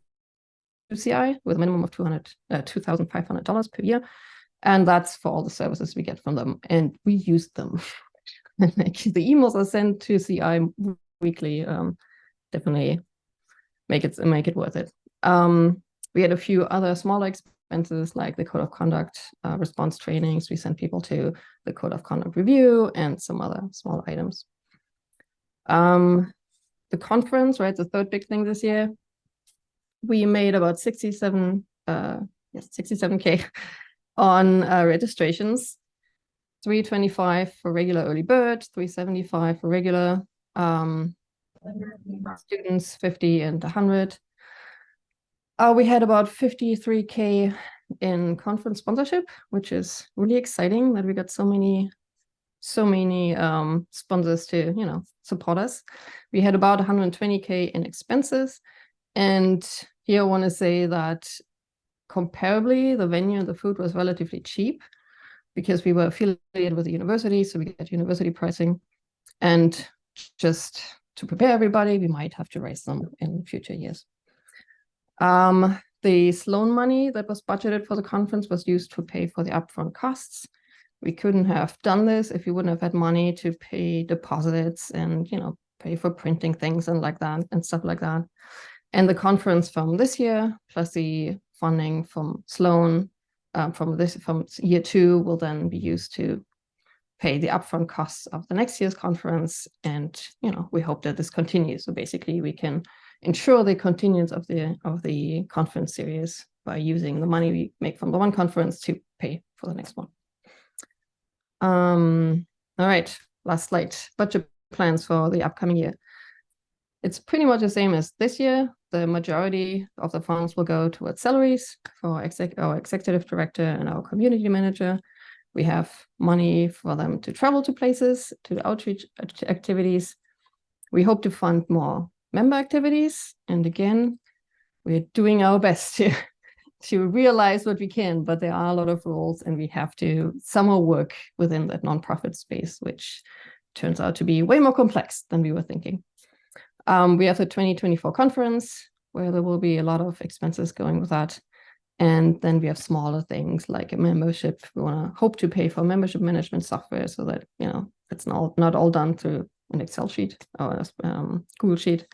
CI with a minimum of $2,500 per year. And that's for all the services we get from them. And we use them. The emails are sent to CI weekly. Definitely make it worth it. We had a few other smaller expenses like the code of conduct response trainings. We sent people to the code of conduct review and some other small items. The conference, right, the third big thing this year. We made about 67K on registrations, 325 for regular early bird, 375 for regular students, 50 and 100. We had about 53K in conference sponsorship, which is really exciting that we got so many sponsors to support us. We had about 120K in expenses. And here I want to say that comparably, the venue and the food was relatively cheap because we were affiliated with the university, so we get university pricing. And just to prepare everybody, we might have to raise them in future years. The Sloan money that was budgeted for the conference was used to pay for the upfront costs. We couldn't have done this if we wouldn't have had money to pay deposits and pay for printing things and stuff like that. And the conference from this year, plus the funding from Sloan from year 2 will then be used to pay the upfront costs of the next year's conference. And we hope that this continues. So basically, we can ensure the continuance of the conference series by using the money we make from the one conference to pay for the next one. All right, last slide. Budget plans for the upcoming year. It's pretty much the same as this year. The majority of the funds will go towards salaries for our executive director and our community manager. We have money for them to travel to places, to the outreach activities. We hope to fund more member activities. And again, we're doing our best to realize what we can, but there are a lot of rules and we have to somehow work within that nonprofit space, which turns out to be way more complex than we were thinking. We have the 2024 conference where there will be a lot of expenses going with that. And then we have smaller things like a membership. We want to hope to pay for membership management software so that, you know, it's not all done through an Excel sheet or a Google sheet.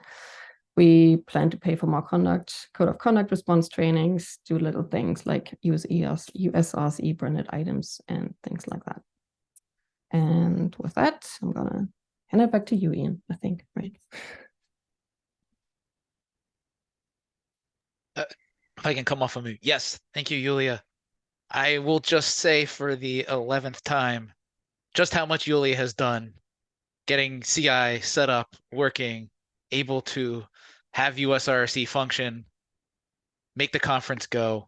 We plan to pay for more code of conduct response trainings, do little things like use US-RSE branded items and things like that. And with that, I'm going to hand it back to you, Ian, I think, right? If I can come off of mute. Yes, thank you, Yulia. I will just say for the 11th time, just how much Yulia has done getting CI set up, working, able to have US-RSE function, make the conference go.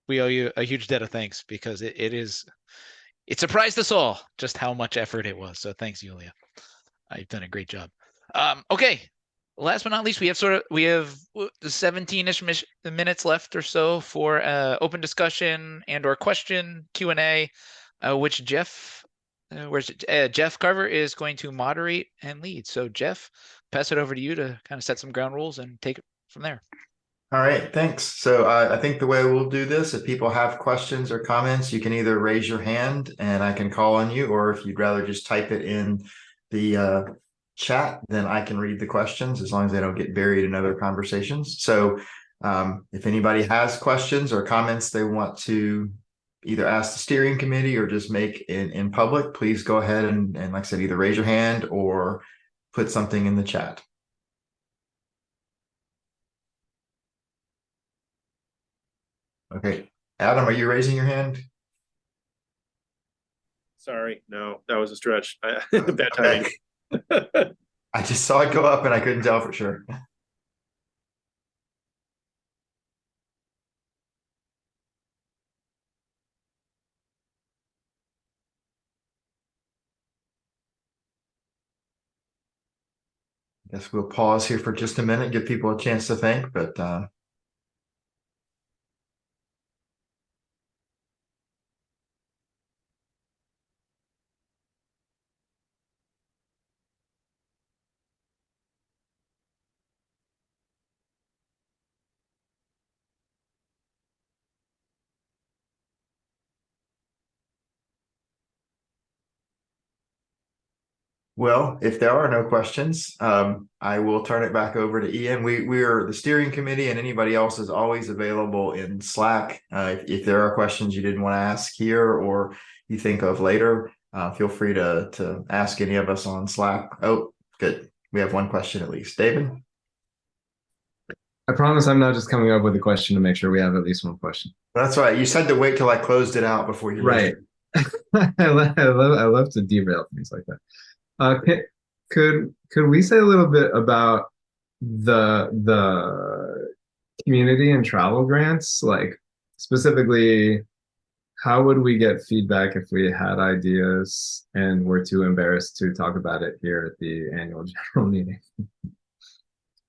We owe you a huge debt of thanks because it surprised us all just how much effort it was. So thanks, Yulia. You've done a great job. Okay. Last but not least, we have the 17-ish minutes left or so for open discussion and or question Q&A, which Jeff Carver is going to moderate and lead. So Jeff, pass it over to you to kind of set some ground rules and take it from there. All right, thanks. So I think the way we'll do this, if people have questions or comments, you can either raise your hand and I can call on you, or if you'd rather just type it in the chat, then I can read the questions as long as they don't get buried in other conversations. So if anybody has questions or comments they want to either ask the steering committee or just make in public, please go ahead and like I said, either raise your hand or put something in the chat. Okay, Adam, are you raising your hand? Sorry, no, that was a stretch. Bad timing. I just saw it go up and I couldn't tell for sure. I guess we'll pause here for just a minute, give people a chance to think, but well, if there are no questions, I will turn it back over to Ian. We're the steering committee, and anybody else is always available in Slack. If there are questions you didn't want to ask here or you think of later, feel free to ask any of us on Slack. Oh, good. We have one question at least. David? I promise I'm not just coming up with a question to make sure we have at least one question. That's right. You said to wait till I closed it out before you. Right. I love to derail things like that. Could we say a little bit about the community and travel grants? Like specifically, how would we get feedback if we had ideas and were too embarrassed to talk about it here at the annual general meeting?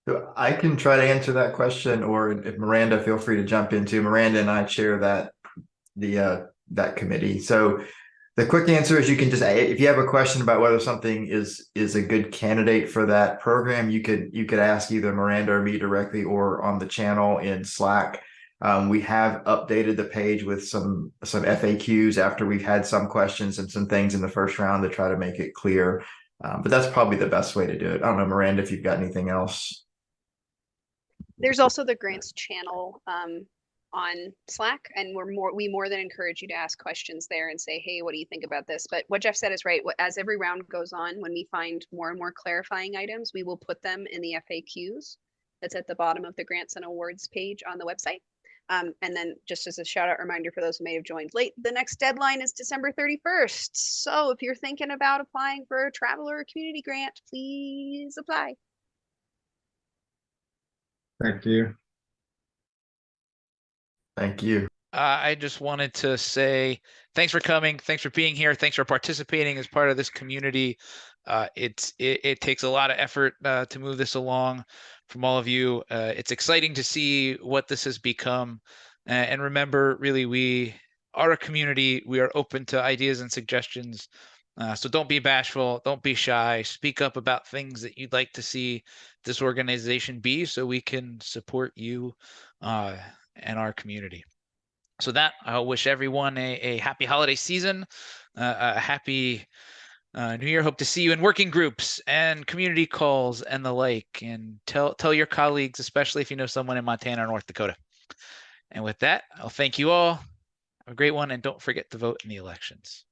So I can try to answer that question, or if Miranda, feel free to jump in too. Miranda and I chair that committee. So the quick answer is you can just, if you have a question about whether something is a good candidate for that program, you could ask either Miranda or me directly or on the channel in Slack. We have updated the page with some FAQs after we've had some questions and some things in the first round to try to make it clear. But that's probably the best way to do it. I don't know, Miranda, if you've got anything else. There's also the grants channel on Slack, and we more than encourage you to ask questions there and say, hey, what do you think about this? But what Jeff said is right. As every round goes on, when we find more and more clarifying items, we will put them in the FAQs that's at the bottom of the grants and awards page on the website. And then just as a shout out reminder for those who may have joined late, the next deadline is December 31st. So if you're thinking about applying for a travel or a community grant, please apply. Thank you. Thank you. I just wanted to say thanks for coming. Thanks for being here. Thanks for participating as part of this community. It takes a lot of effort to move this along. from all of you. It's exciting to see what this has become. And remember, really, we are a community. We are open to ideas and suggestions. So don't be bashful. Don't be shy. Speak up about things that you'd like to see this organization be, so we can support you and our community. So that, I'll wish everyone a happy holiday season, a happy New Year. Hope to see you in working groups and community calls and the like. And tell your colleagues, especially if you know someone in Montana or North Dakota. And with that, I'll thank you all. Have a great one, and don't forget to vote in the elections.